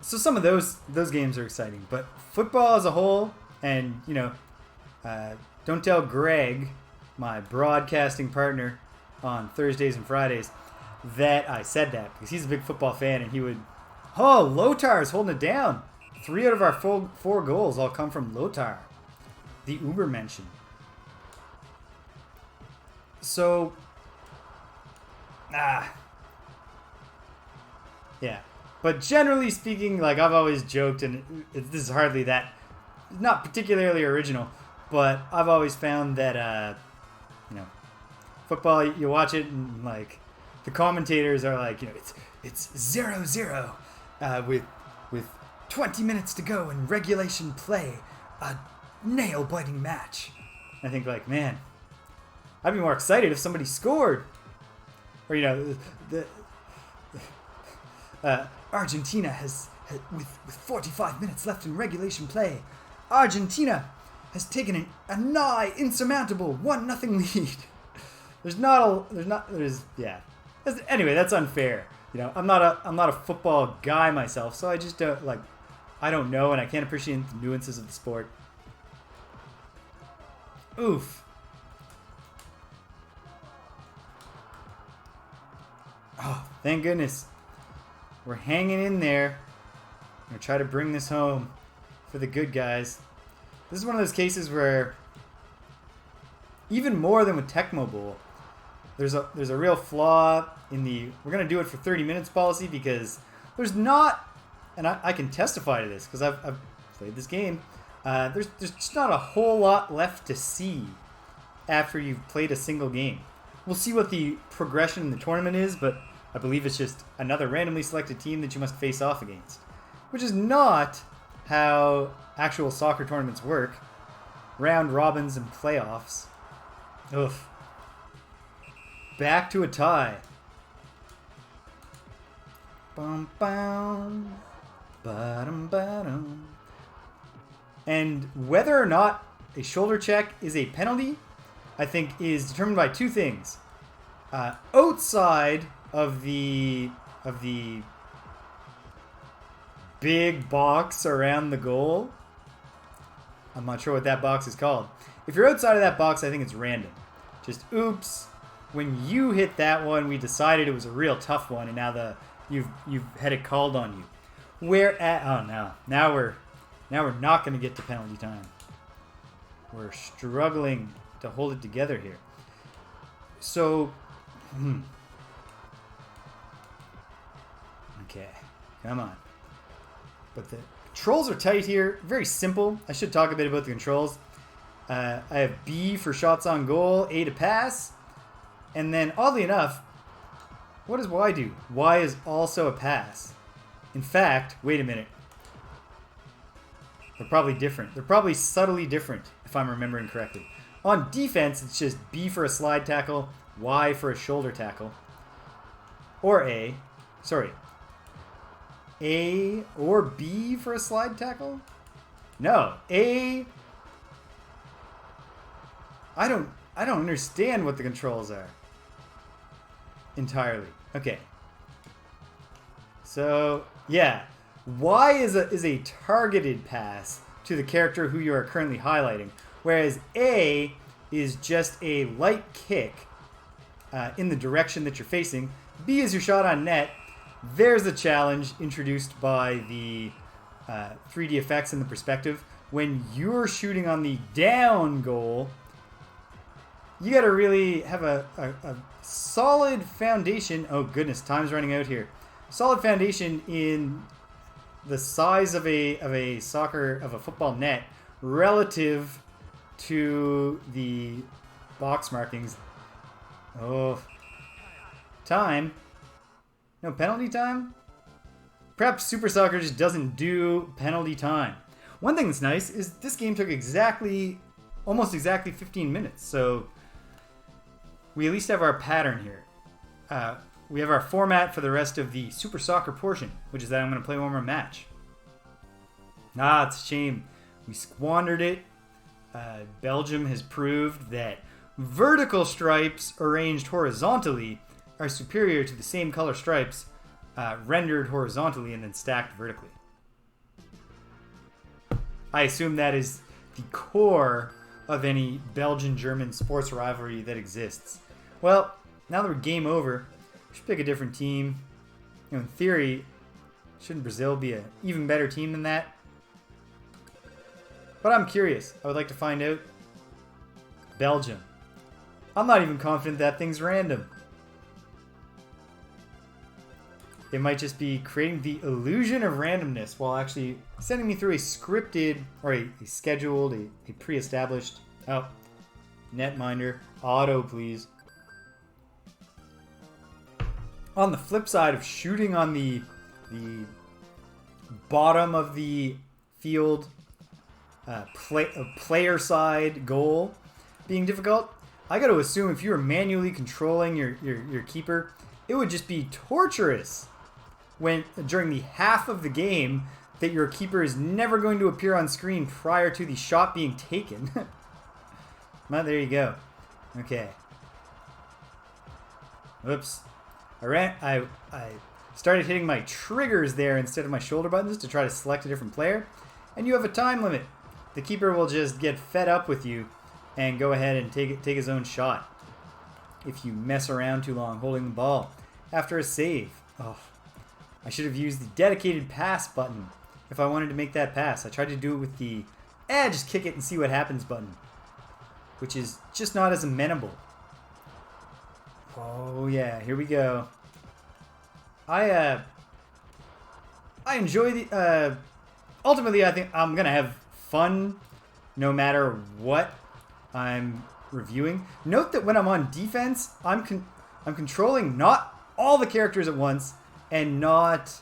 So some of those games are exciting, but football as a whole, and don't tell Greg, my broadcasting partner on Thursdays and Fridays, that I said that, because he's a big football fan, and he would, Lotar's holding it down. 3 out of our 4 goals all come from Lotar, the Ubermenschen. So, yeah. But generally speaking, like I've always joked, and this is hardly that, not particularly original, but I've always found that, football, you watch it and like the commentators are like, it's 0-0 with 20 minutes to go in regulation play, a nail-biting match. I think like, man, I'd be more excited if somebody scored. Or, Argentina with 45 minutes left in regulation play, Argentina has taken a nigh insurmountable 1-0 lead. Anyway, that's unfair. You know, I'm not a football guy myself, so I just don't I don't know, and I can't appreciate the nuances of the sport. Oof. Oh, thank goodness. We're hanging in there. I'm going to try to bring this home for the good guys. This is one of those cases where, even more than with Tecmo Bowl, there's a real flaw in the we're going to do it for 30 minutes policy, because there's not, and I can testify to this because I've played this game, there's just not a whole lot left to see after you've played a single game. We'll see what the progression in the tournament is, but I believe it's just another randomly selected team that you must face off against, which is not how actual soccer tournaments work. Round robins and playoffs. Oof. Back to a tie. Bum, bum, ba-dum, ba-dum. And whether or not a shoulder check is a penalty, I think, is determined by two things. Outside of the big box around the goal, I'm not sure what that box is called. If you're outside of that box, I think it's random. Just oops. When you hit that one, we decided it was a real tough one, and now you've had it called on you. Now we're not going to get to penalty time. We're struggling to hold it together here. So, okay, come on. But the controls are tight here. Very simple. I should talk a bit about the controls. I have B for shots on goal, A to pass, and then oddly enough, what does Y do? Y is also a pass. In fact, wait a minute. They're probably different. They're probably subtly different, if I'm remembering correctly. On defense, it's just B for a slide tackle, Y for a shoulder tackle. Or A. Sorry. A or B for a slide tackle? No. A. I don't understand what the controls are. Entirely. Okay. So, yeah. Y is a targeted pass to the character who you are currently highlighting, whereas A is just a light kick in the direction that you're facing. B is your shot on net. There's a challenge introduced by the 3D effects and the perspective. When you're shooting on the down goal, you got to really have a solid foundation. Oh goodness, time's running out here. Solid foundation in the size of a football net relative to the box markings. Oh, time. No penalty time? Perhaps Super Soccer just doesn't do penalty time. One thing that's nice is this game took almost exactly 15 minutes, so we at least have our pattern here. We have our format for the rest of the Super Soccer portion, which is that I'm going to play one more match. It's a shame. We squandered it. Belgium has proved that vertical stripes arranged horizontally are superior to the same color stripes rendered horizontally and then stacked vertically. I assume that is the core of any Belgian-German sports rivalry that exists. Well, now that we're game over, we should pick a different team. You know, in theory, shouldn't Brazil be an even better team than that? But I'm curious. I would like to find out. Belgium. I'm not even confident that thing's random. They might just be creating the illusion of randomness while actually sending me through a scripted, or a scheduled, a pre-established, netminder, auto please. On the flip side of shooting on the bottom of the field, player side goal being difficult, I got to assume if you were manually controlling your keeper, it would just be torturous. when during the half of the game that your keeper is never going to appear on screen prior to the shot being taken. Well, there you go. Okay. Whoops. I started hitting my triggers there instead of my shoulder buttons to try to select a different player. And you have a time limit. The keeper will just get fed up with you and go ahead and take his own shot if you mess around too long holding the ball after a save. Oh, I should have used the dedicated pass button if I wanted to make that pass. I tried to do it with the just kick it and see what happens button, which is just not as amenable. Oh yeah, here we go. I enjoy the ultimately I think I'm gonna have fun no matter what I'm reviewing. Note that when I'm on defense, I'm controlling not all the characters at once and not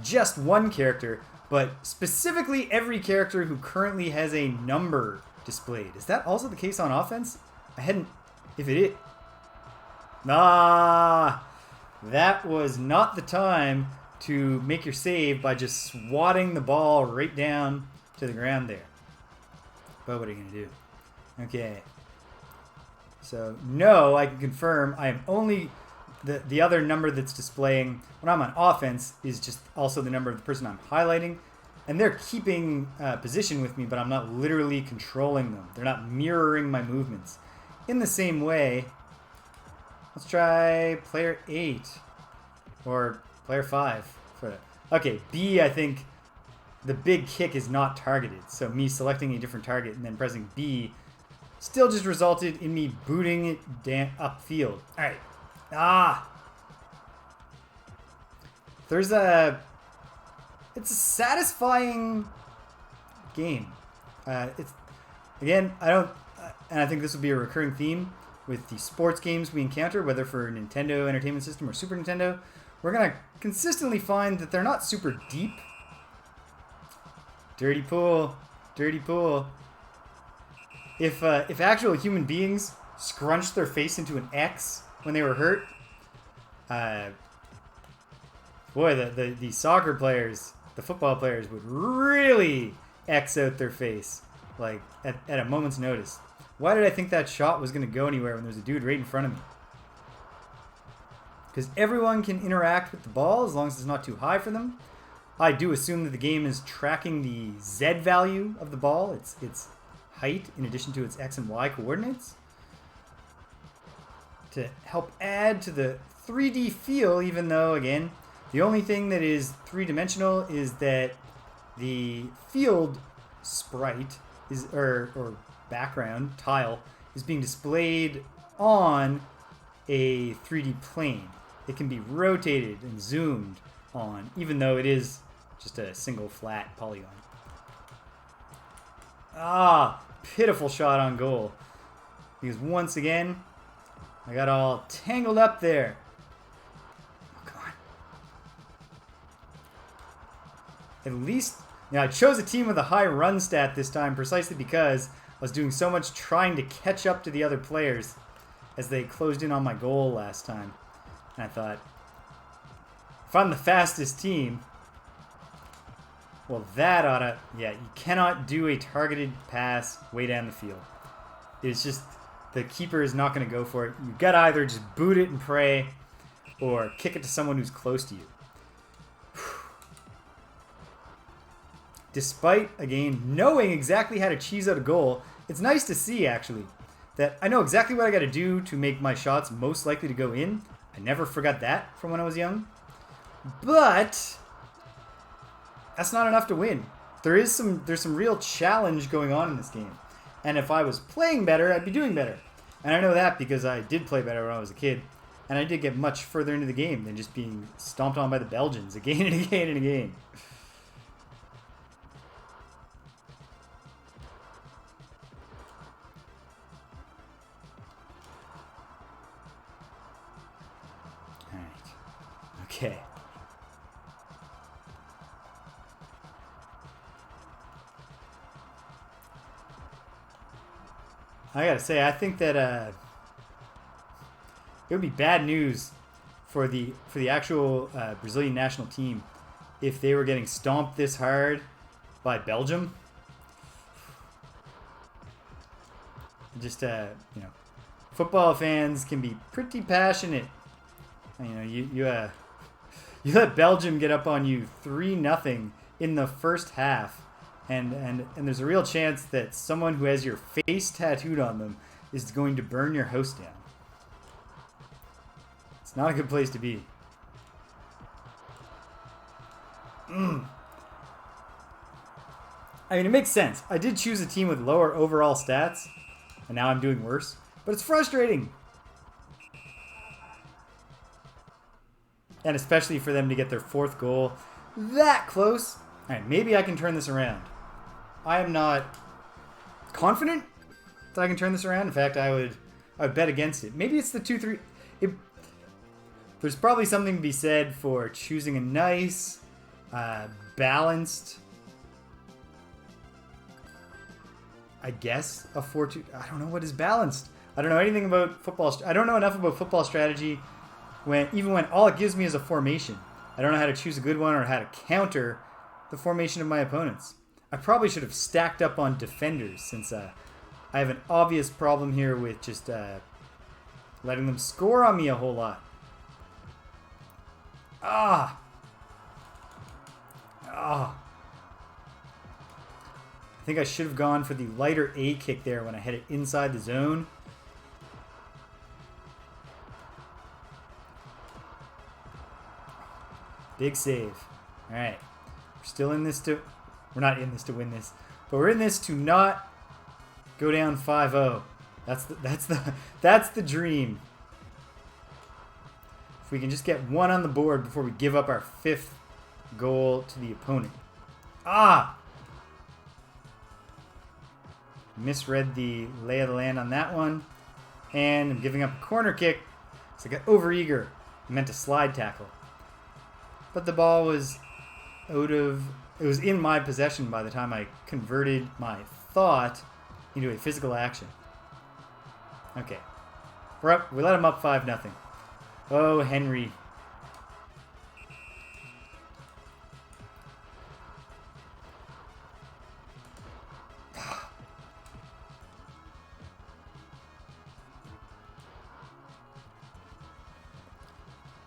just one character, but specifically every character who currently has a number displayed. Is that also the case on offense? I hadn't... If it is... Ah! That was not the time to make your save by just swatting the ball right down to the ground there. But what are you going to do? Okay. So, no, I can confirm I am only... The other number that's displaying when I'm on offense is just also the number of the person I'm highlighting. And they're keeping position with me, but I'm not literally controlling them. They're not mirroring my movements. In the same way, let's try player 8 or player 5. Okay, B, I think the big kick is not targeted. So me selecting a different target and then pressing B still just resulted in me booting it upfield. All right. It's a satisfying game. Again, and I think this will be a recurring theme with the sports games we encounter, whether for Nintendo Entertainment System or Super Nintendo. We're gonna consistently find that they're not super deep. Dirty pool, dirty pool. If actual human beings scrunched their face into an X when they were hurt, boy, the soccer players, the football players would really X out their face, like at a moment's notice. Why did I think that shot was going to go anywhere when there's a dude right in front of me? Because everyone can interact with the ball as long as it's not too high for them. I do assume that the game is tracking the Z value of the ball, its height, in addition to its X and Y coordinates, to help add to the 3D feel, even though, again, the only thing that is three-dimensional is that the field sprite is or background tile is being displayed on a 3D plane. It can be rotated and zoomed on, even though it is just a single flat polygon. Pitiful shot on goal. Because once again, I got all tangled up there. Oh, come on. At least, I chose a team with a high run stat this time precisely because I was doing so much trying to catch up to the other players as they closed in on my goal last time. And I thought, if I'm the fastest team, well, that oughta... Yeah, you cannot do a targeted pass way down the field. It's just... The keeper is not going to go for it. You got to either just boot it and pray or kick it to someone who's close to you. Despite, again, knowing exactly how to cheese out a goal, it's nice to see, actually, that I know exactly what I got to do to make my shots most likely to go in. I never forgot that from when I was young. But that's not enough to win. There's some real challenge going on in this game. And if I was playing better, I'd be doing better. And I know that because I did play better when I was a kid. And I did get much further into the game than just being stomped on by the Belgians again and again and again. Alright. Okay. I gotta say, I think that it would be bad news for the actual Brazilian national team, if they were getting stomped this hard by Belgium. Just football fans can be pretty passionate. You let Belgium get up on you 3-0 in the first half, and there's a real chance that someone who has your face tattooed on them is going to burn your house down. It's not a good place to be. I mean, it makes sense. I did choose a team with lower overall stats, and now I'm doing worse. But it's frustrating. And especially for them to get their 4th goal that close. All right, maybe I can turn this around. I am not confident that I can turn this around. In fact, I would bet against it. Maybe it's the 2-3. There's probably something to be said for choosing a nice, balanced, I guess, a 4-2. I don't know what is balanced. I don't know anything about football. I don't know enough about football strategy even when all it gives me is a formation. I don't know how to choose a good one or how to counter the formation of my opponents. I probably should have stacked up on defenders, since I have an obvious problem here with just letting them score on me a whole lot. I think I should have gone for the lighter A kick there when I hit it inside the zone. Big save. All right. We're still in this to... We're not in this to win this. But we're in this to not go down 5-0. That's the dream. If we can just get one on the board before we give up our 5th goal to the opponent. Misread the lay of the land on that one. And I'm giving up a corner kick. So I got overeager. I meant to slide tackle. But the ball was it was in my possession by the time I converted my thought into a physical action. Okay. We're up. We let him up 5-0. Oh, Henry.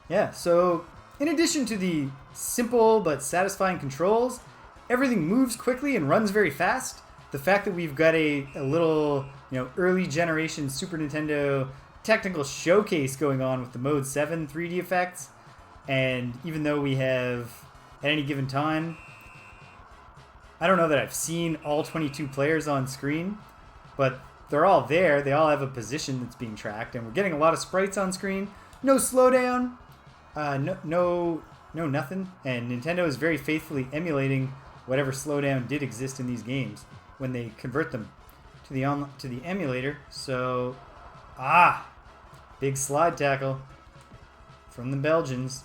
Yeah, so in addition to the simple but satisfying controls, everything moves quickly and runs very fast. The fact that we've got a little, early generation Super Nintendo technical showcase going on with the Mode 7 3D effects, and even though we have, at any given time, I don't know that I've seen all 22 players on screen, but they're all there. They all have a position that's being tracked, and we're getting a lot of sprites on screen. No slowdown. No, nothing. And Nintendo is very faithfully emulating whatever slowdown did exist in these games when they convert them to the emulator. So, big slide tackle from the Belgians.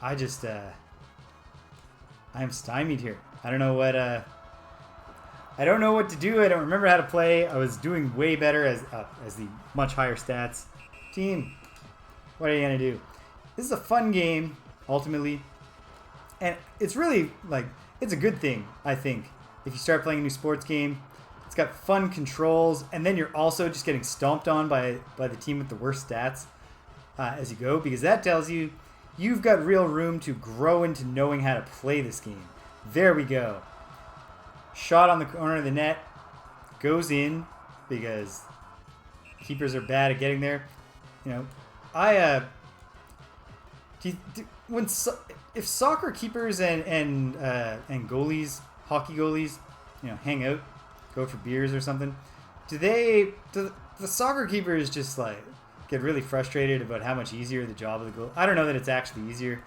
I am stymied here. I don't know what to do. I don't remember how to play. I was doing way better as the much higher stats team. What are you gonna do? This is a fun game, ultimately. And it's really, it's a good thing, I think. If you start playing a new sports game, it's got fun controls, and then you're also just getting stomped on by the team with the worst stats as you go, because that tells you you've got real room to grow into knowing how to play this game. There we go. Shot on the corner of the net. Goes in, because keepers are bad at getting there. If soccer keepers and goalies, hockey goalies, hang out, go for beers or something, do the soccer keepers just get really frustrated about how much easier the job of the goal? I don't know that it's actually easier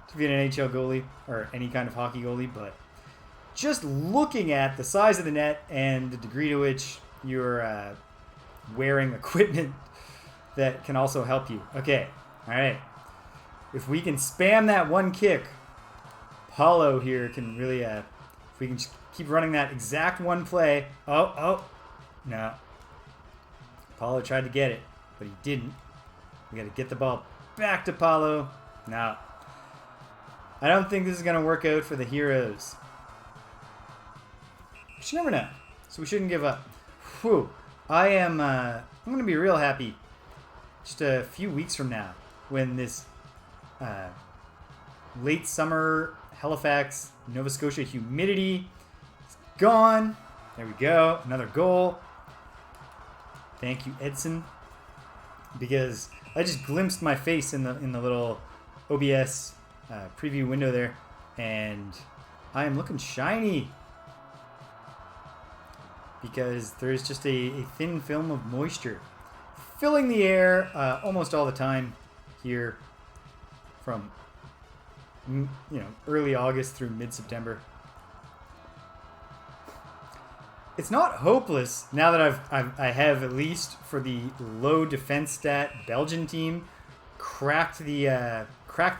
to be an NHL goalie or any kind of hockey goalie, but just looking at the size of the net and the degree to which you're wearing equipment that can also help you. Okay, all right. If we can spam that one kick, Paulo here can really, if we can just keep running that exact one play. No. Paulo tried to get it, but he didn't. We got to get the ball back to Paulo. No. I don't think this is going to work out for the heroes. But you never know. So we shouldn't give up. Whew. I'm going to be real happy just a few weeks from now when this late summer Halifax, Nova Scotia humidity is gone. There we go. Another goal. Thank you, Edson. Because I just glimpsed my face in the little OBS preview window there, and I am looking shiny because there's just a thin film of moisture filling the air almost all the time here from early August through mid-September. It's not hopeless now that I have, at least for the low defense stat Belgian team, cracked the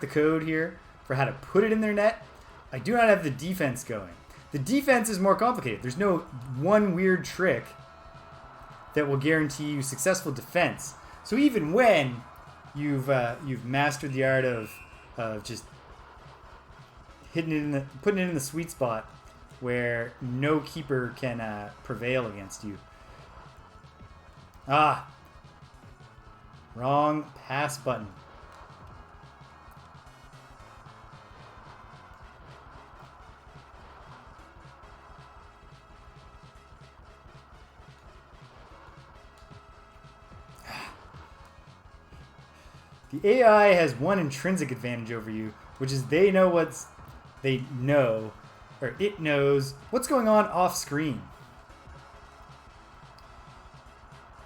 code here for how to put it in their net. I do not have the defense going. The defense is more complicated. There's no one weird trick that will guarantee you successful defense. So even when you've mastered the art of just putting it in the sweet spot where no keeper can prevail against you. Wrong pass button. The AI has one intrinsic advantage over you, which is it knows what's going on off screen.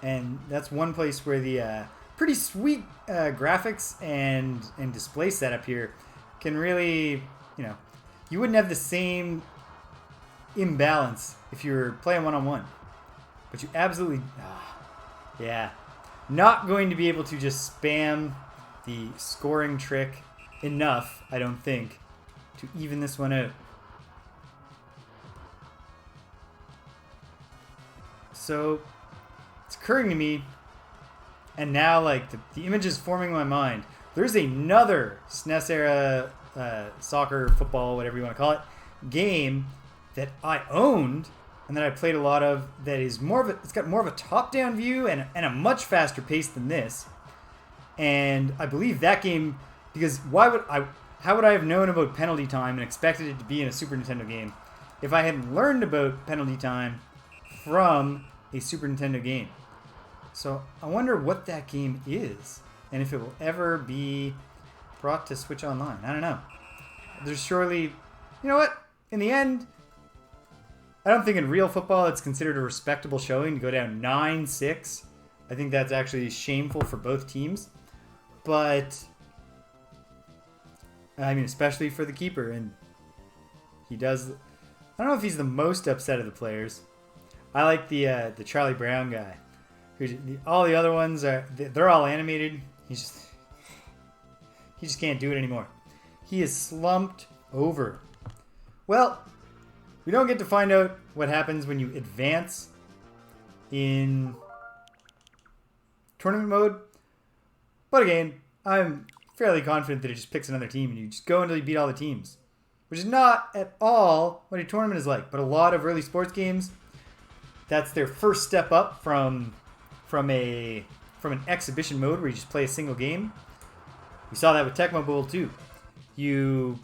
And that's one place where the pretty sweet graphics and display setup here can really, you wouldn't have the same imbalance if you were playing one-on-one. But you absolutely, not going to be able to just spam the scoring trick enough, I don't think, to even this one out. So it's occurring to me, and now the image is forming in my mind. There's another SNES era soccer, football, whatever you want to call it, game that I owned and that I played a lot of. That is it's got more of a top-down view and a much faster pace than this. And I believe that game, because how would I have known about penalty time and expected it to be in a Super Nintendo game if I hadn't learned about penalty time from a Super Nintendo game? So I wonder what that game is and if it will ever be brought to Switch Online. I don't know. There's surely, you know what? In the end, I don't think in real football it's considered a respectable showing to go down 9-6. I think that's actually shameful for both teams. But I mean, especially for the keeper, and he does. I don't know if he's the most upset of the players. I like the Charlie Brown guy. All the other ones they're all animated. He just can't do it anymore. He is slumped over. Well, we don't get to find out what happens when you advance in tournament mode. But again, I'm fairly confident that it just picks another team and you just go until you beat all the teams. Which is not at all what a tournament is like. But a lot of early sports games, that's their first step up from an exhibition mode where you just play a single game. We saw that with Tecmo Bowl too. The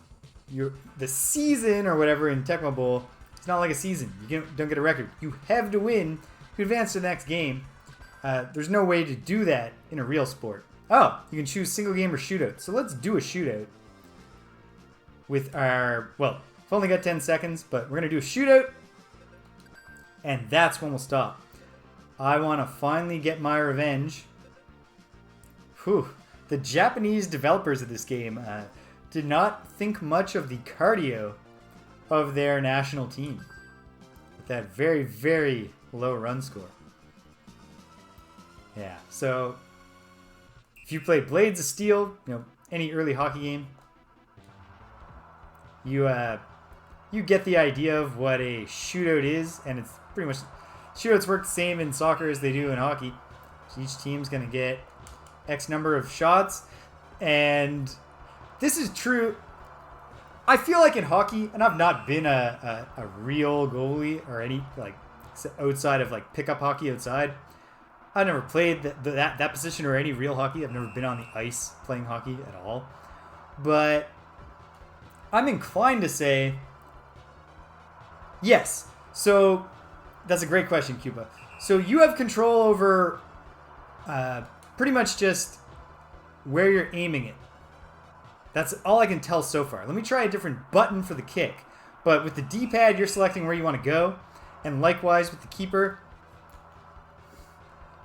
season or whatever in Tecmo Bowl, it's not like a season. You don't get a record. You have to win to advance to the next game. There's no way to do that in a real sport. Oh, you can choose single game or shootout. So let's do a shootout with we've only got 10 seconds, but we're going to do a shootout, and that's when we'll stop. I want to finally get my revenge. Whew. The Japanese developers of this game did not think much of the cardio of their national team with that very, very low run score. Yeah, so if you play Blades of Steel, any early hockey game, you get the idea of what a shootout is, and it's pretty much shootouts work the same in soccer as they do in hockey. So each team's going to get X number of shots, and This is true. I feel like in hockey, and I've not been a real goalie or any, like, outside of, like, pickup hockey outside. I've never played that position or any real hockey. I've never been on the ice playing hockey at all. But I'm inclined to say yes. So that's a great question, Cuba. So you have control over pretty much just where you're aiming it. That's all I can tell so far. Let me try a different button for the kick. But with the D-pad, you're selecting where you want to go. And likewise with the keeper,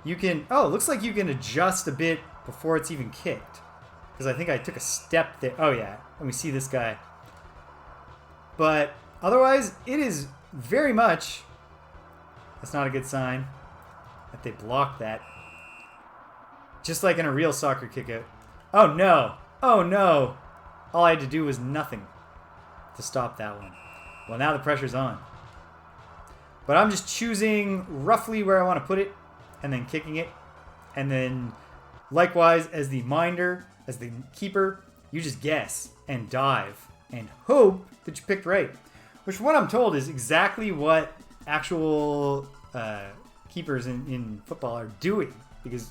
you can... Oh, it looks like you can adjust a bit before it's even kicked. Because I think I took a step there. Oh, yeah. Let me see this guy. But otherwise, it is very much... That's not a good sign that they blocked that. Just like in a real soccer kick-out. Oh, no. Oh, no. All I had to do was nothing to stop that one. Well, now the pressure's on. But I'm just choosing roughly where I want to put it and then kicking it. And then likewise, as the minder, as the keeper, you just guess and dive and hope that you picked right. Which, what I'm told, is exactly what actual keepers in football are doing. Because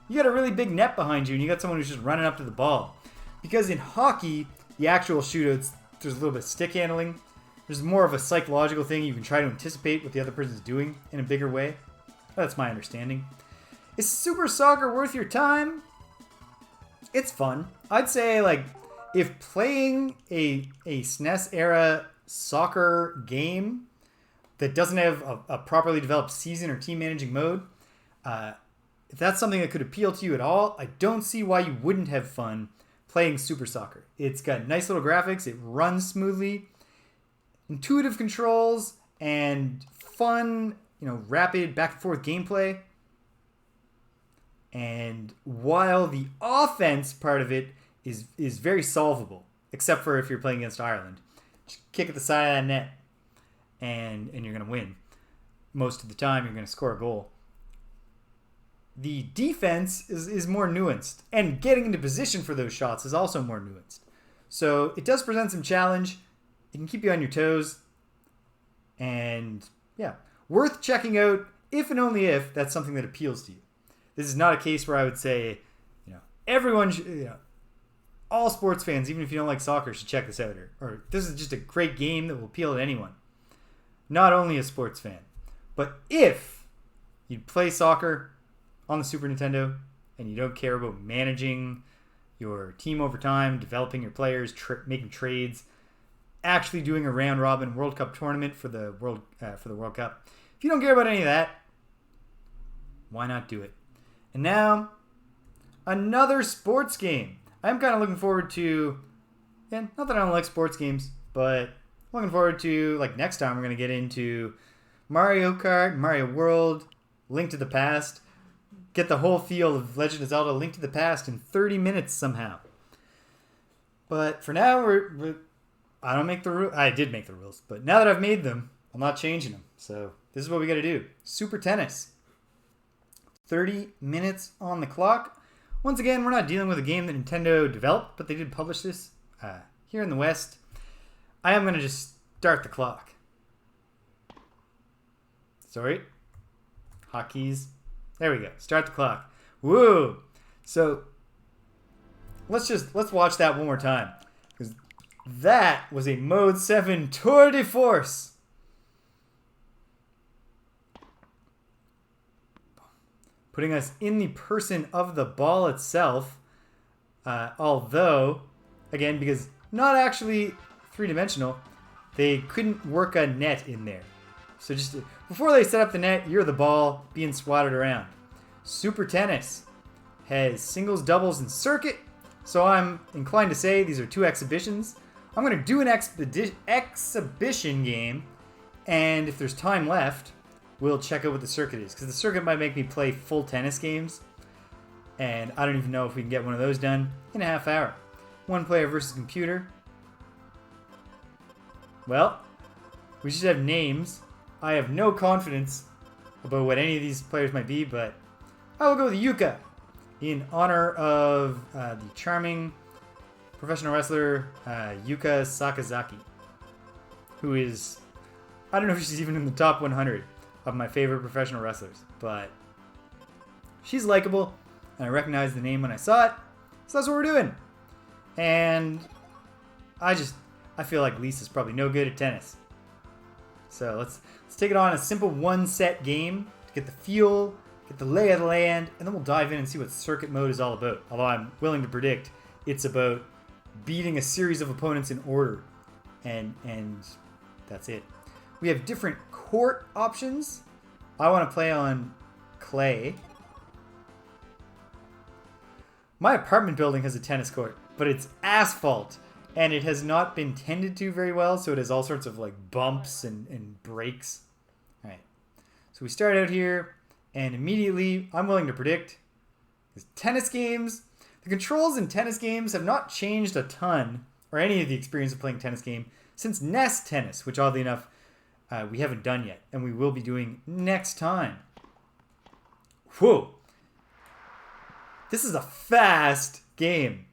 you got a really big net behind you and you got someone who's just running up to the ball. Because in hockey, the actual shootouts, there's a little bit of stick handling. There's more of a psychological thing. You can try to anticipate what the other person's doing in a bigger way. That's my understanding. Is Super Soccer worth your time? It's fun. I'd say, like, if playing a SNES era soccer game that doesn't have a properly developed season or team managing mode, if that's something that could appeal to you at all, I don't see why you wouldn't have fun playing Super Soccer. It's got nice little graphics. It runs smoothly. Intuitive controls and fun, rapid back and forth gameplay. And while the offense part of it is very solvable, except for if you're playing against Ireland, just kick at the side of that net and you're going to win. Most of the time, you're going to score a goal. The defense is more nuanced, and getting into position for those shots is also more nuanced. So it does present some challenge. It can keep you on your toes. And yeah, worth checking out if and only if that's something that appeals to you. This is not a case where I would say, everyone should, all sports fans, even if you don't like soccer, should check this out. Or this is just a great game that will appeal to anyone. Not only a sports fan. But if you play soccer on the Super Nintendo and you don't care about managing your team over time, developing your players, making trades, actually doing a round robin World Cup tournament for the World Cup. If you don't care about any of that, why not do it? And now, another sports game. I'm kind of looking forward to, and not that I don't like sports games, but looking forward to, like, next time we're going to get into Mario Kart, Mario World, Link to the Past. Get the whole feel of Legend of Zelda Link to the Past in 30 minutes somehow. But for now, I don't make the rules. I did make the rules, but now that I've made them, I'm not changing them. So this is what we got to do. Super Tennis. 30 minutes on the clock. Once again, we're not dealing with a game that Nintendo developed, but they did publish this here in the West. I am going to just start the clock. Sorry. Hotkeys. There we go. Start the clock. Woo! So let's watch that one more time. Because that was a Mode 7 tour de force. Putting us in the person of the ball itself. Although, again, because not actually three-dimensional, they couldn't work a net in there. So just before they set up the net, you're the ball being swatted around. Super Tennis has singles, doubles, and circuit. So I'm inclined to say these are two exhibitions. I'm going to do an exhibition game. And if there's time left, we'll check out what the circuit is. Because the circuit might make me play full tennis games. And I don't even know if we can get one of those done in a half hour. One player versus computer. Well, we should have names. I have no confidence about what any of these players might be, but I will go with Yuka in honor of the charming professional wrestler Yuka Sakazaki, who is, I don't know if she's even in the top 100 of my favorite professional wrestlers, but she's likable, and I recognized the name when I saw it, so that's what we're doing. And I feel like Lisa's probably no good at tennis. So let's take it on a simple one-set game to get the feel, get the lay of the land, and then we'll dive in and see what circuit mode is all about. Although I'm willing to predict it's about beating a series of opponents in order, and that's it. We have different court options. I want to play on clay. My apartment building has a tennis court, but it's asphalt, and it has not been tended to very well, so it has all sorts of like bumps and breaks. All right, so we start out here, and immediately I'm willing to predict is tennis games. The controls in tennis games have not changed a ton, or any of the experience of playing tennis game, since NES Tennis, which oddly enough, we haven't done yet, and we will be doing next time. Whoa. This is a fast game.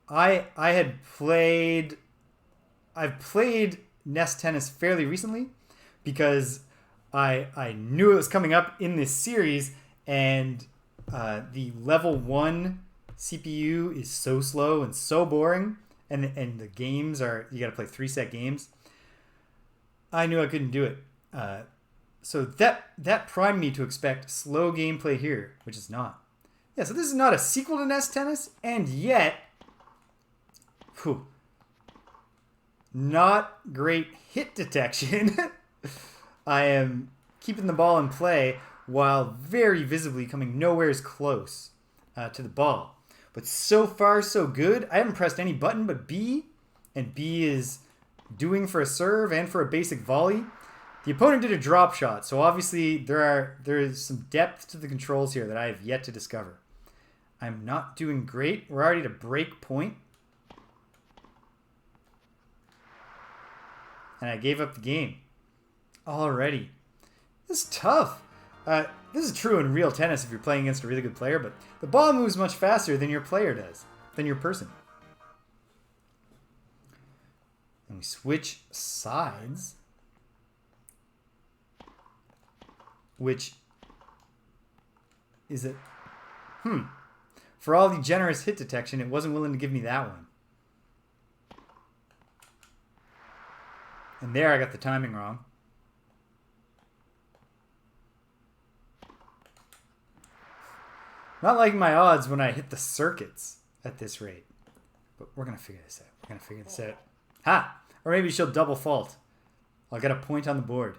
I've played NES Tennis fairly recently because I knew it was coming up in this series, and the level 1 CPU is so slow and so boring, and the games are, you gotta play 3-set games. I knew I couldn't do it. So that primed me to expect slow gameplay here, which is not. Yeah, so this is not a sequel to NES Tennis, and yet, not great hit detection. I am keeping the ball in play while very visibly coming nowhere as close to the ball. But so far, so good. I haven't pressed any button but B, and B is doing for a serve and for a basic volley. The opponent did a drop shot, so obviously there is some depth to the controls here that I have yet to discover. I'm not doing great. We're already at a break point. And I gave up the game already. This is tough. This is true in real tennis if you're playing against a really good player, but the ball moves much faster than your player does, than your person. And we switch sides, which is for all the generous hit detection, it wasn't willing to give me that one. And there I got the timing wrong. Not liking my odds when I hit the circuits at this rate. But we're going to figure this out. Ha! Or maybe she'll double fault. I'll get a point on the board.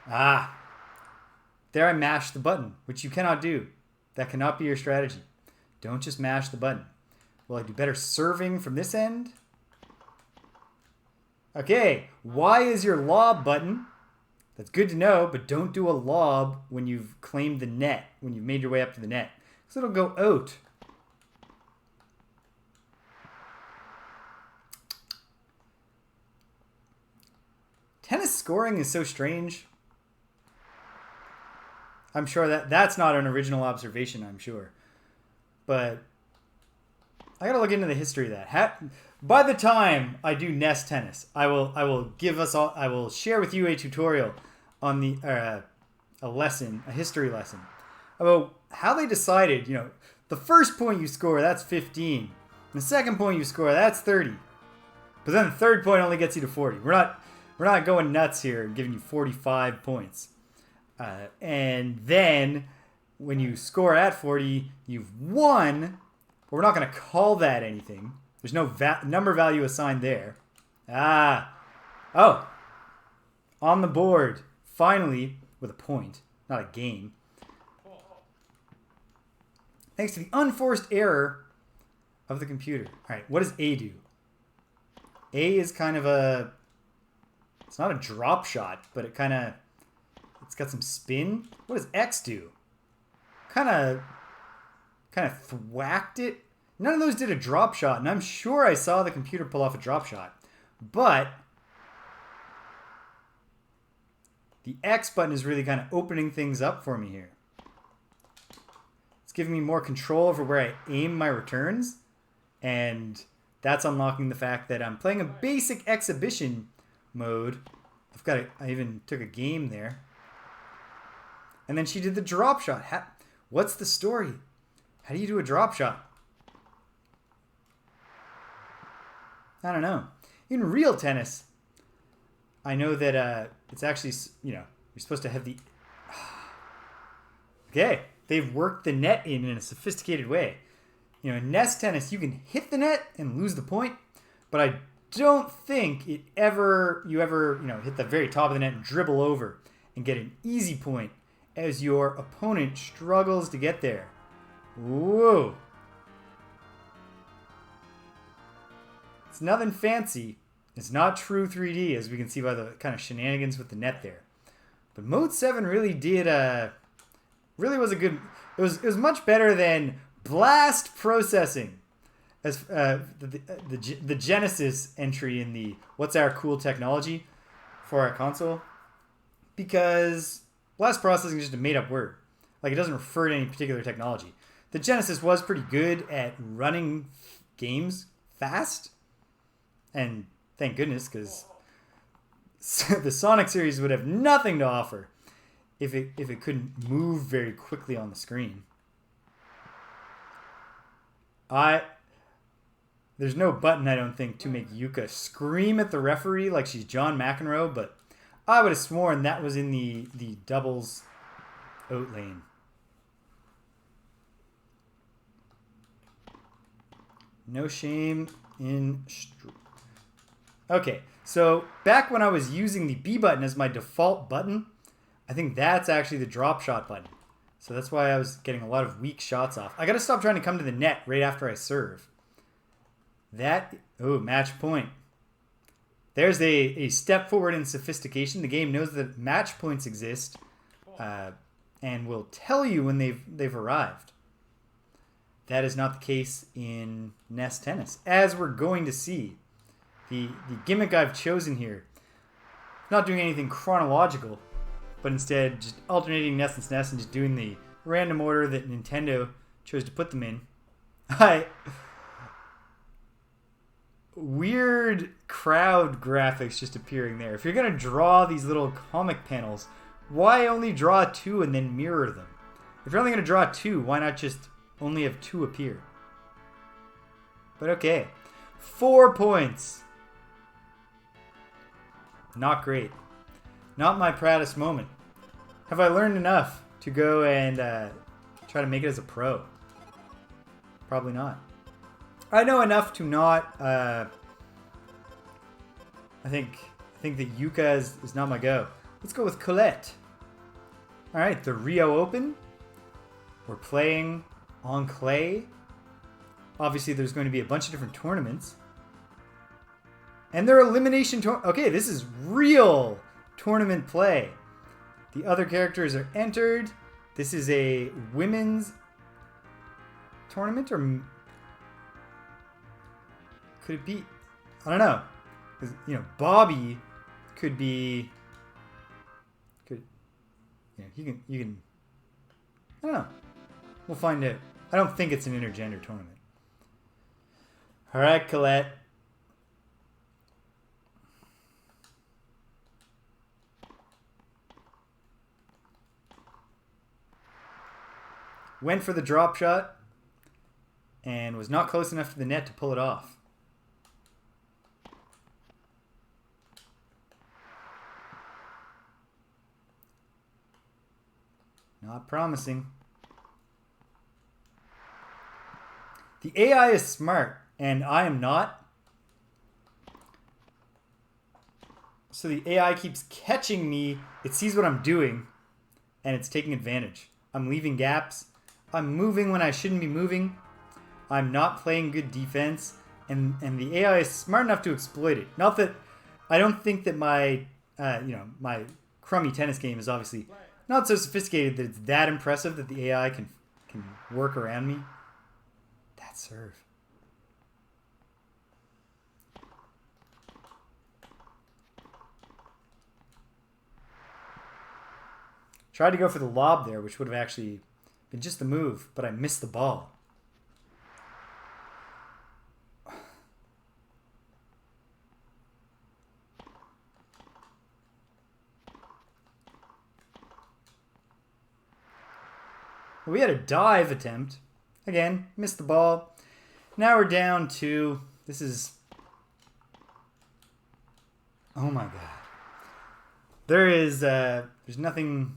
Ah! There I mashed the button, which you cannot do. That cannot be your strategy. Don't just mash the button. Will I do better serving from this end? Okay, Y is your lob button. That's good to know, but don't do a lob when you've claimed the net, when you've made your way up to the net, because it'll go out. Tennis scoring is so strange. I'm sure that's not an original observation, I'm sure. But I gotta look into the history of that. By the time I do NES Tennis, I will share with you a tutorial on a history lesson about how they decided, the first point you score, that's 15. And the second point you score, that's 30. But then the third point only gets you to 40. We're not going nuts here and giving you 45 points. And then when you score at 40, you've won. But we're not going to call that anything. There's no number value assigned there. Oh. On the board. Finally, with a point. Not a game. Thanks to the unforced error of the computer. All right, what does A do? A is kind of it's not a drop shot, but it's got some spin. What does X do? Kind of thwacked it. None of those did a drop shot, and I'm sure I saw the computer pull off a drop shot. But the X button is really kind of opening things up for me here. It's giving me more control over where I aim my returns. And that's unlocking the fact that I'm playing a basic exhibition mode. I even took a game there. And then she did the drop shot. What's the story? How do you do a drop shot? I don't know. In real tennis, I know that it's actually, you're supposed to have the... Okay, they've worked the net in a sophisticated way. In NES tennis, you can hit the net and lose the point, but I don't think you ever hit the very top of the net and dribble over and get an easy point as your opponent struggles to get there. Whoa. It's nothing fancy. It's not true 3D, as we can see by the kind of shenanigans with the net there. But Mode 7 really was a good... It was much better than Blast Processing, as the Genesis entry in the What's Our Cool Technology for our console, because Blast Processing is just a made-up word. Like, it doesn't refer to any particular technology. The Genesis was pretty good at running games fast, and thank goodness, because the Sonic series would have nothing to offer if it couldn't move very quickly on the screen. There's no button, I don't think, to make Yuka scream at the referee like she's John McEnroe, but I would have sworn that was in the doubles out lane. No shame in... Okay, so back when I was using the B button as my default button, I think that's actually the drop shot button. So that's why I was getting a lot of weak shots off. I got to stop trying to come to the net right after I serve. Match point. There's a step forward in sophistication. The game knows that match points exist and will tell you when they've arrived. That is not the case in NES Tennis, as we're going to see. The gimmick I've chosen here, not doing anything chronological, but instead just alternating NES and SNES and just doing the random order that Nintendo chose to put them in. Weird crowd graphics just appearing there. If you're going to draw these little comic panels, why only draw two and then mirror them? If you're only going to draw two, why not just only have two appear? But okay. 4 points. Not great. Not my proudest moment. Have I learned enough to go and try to make it as a pro? Probably not. I know enough to not... I think that Yuka is not my go. Let's go with Colette. Alright, the Rio Open. We're playing on clay. Obviously, there's going to be a bunch of different tournaments. And they're elimination okay, this is real tournament play. The other characters are entered. This is a women's tournament, or could it be? I don't know. Because, Bobby could be... you can... I don't know. We'll find out. I don't think it's an intergender tournament. Alright, Colette. Went for the drop shot and was not close enough to the net to pull it off. Not promising. The AI is smart, and I am not. So the AI keeps catching me. It sees what I'm doing, and it's taking advantage. I'm leaving gaps. I'm moving when I shouldn't be moving. I'm not playing good defense, and the AI is smart enough to exploit it. Not that I don't think that my my crummy tennis game is obviously not so sophisticated that it's that impressive that the AI can work around me. That serve. Tried to go for the lob there, which would have actually just the move, but I missed the ball. We had a dive attempt. Again, missed the ball. Now we're down to... This is... Oh my god. There is... there's nothing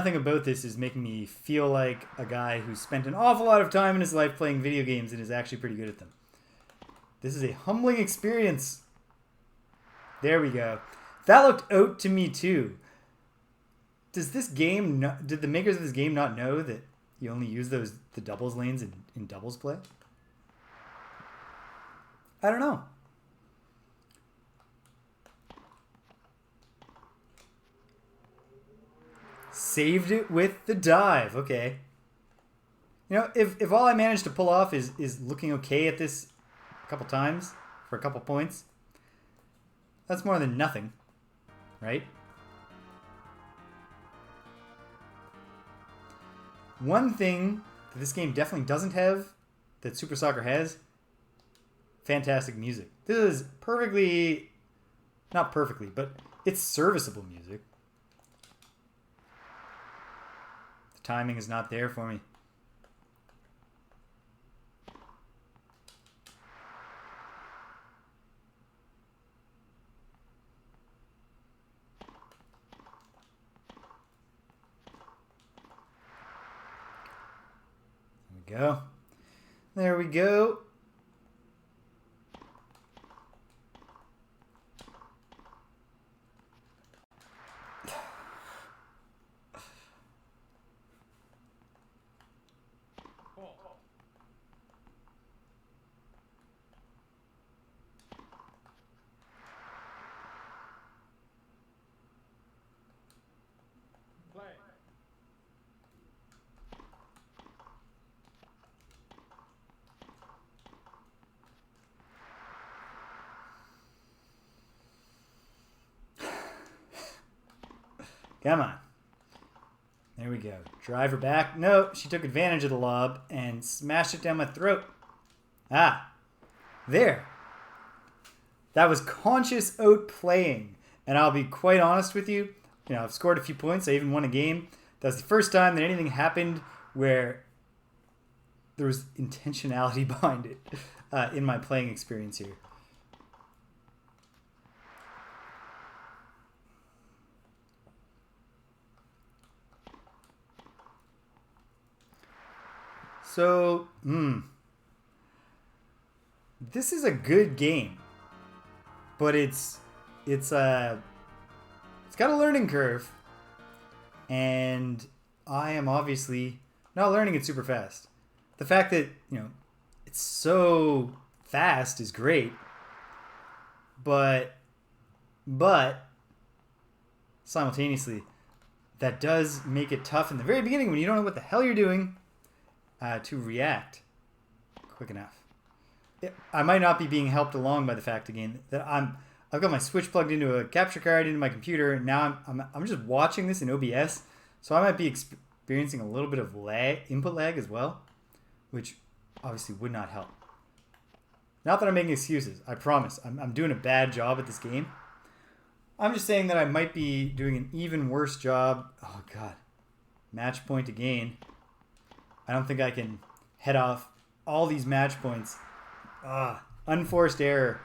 about this is making me feel like a guy who's spent an awful lot of time in his life playing video games and is actually pretty good at them. This is a humbling experience. There we go. That looked out to me too. Does this game... Did the makers of this game not know that you only use the doubles lanes in doubles play? I don't know. Saved it with the dive. Okay. You know, if all I managed to pull off is looking okay at this a couple times for a couple points, that's more than nothing, right? One thing that this game definitely doesn't have that Super Soccer has, fantastic music. This is perfectly, not perfectly, but it's serviceable music. The timing is not there for me. Go. There we go. Come on. There we go. Drive her back. No, she took advantage of the lob and smashed it down my throat. Ah. There. That was conscious outplaying. And I'll be quite honest with you. You know, I've scored a few points. I even won a game. That was the first time that anything happened where there was intentionality behind it in my playing experience here. So, this is a good game, but it's got a learning curve, and I am obviously not learning it super fast. The fact that, you know, it's so fast is great, but simultaneously, that does make it tough in the very beginning when you don't know what the hell you're doing. To react quick enough. I might not be being helped along by the fact again that I've got my Switch plugged into a capture card into my computer, and now I'm just watching this in OBS, so I might be experiencing a little bit of input lag as well, which obviously would not help. Not that I'm making excuses. I promise. I'm doing a bad job at this game. I'm just saying that I might be doing an even worse job. Oh god. Match point to gain. I don't think I can head off all these match points. Unforced error.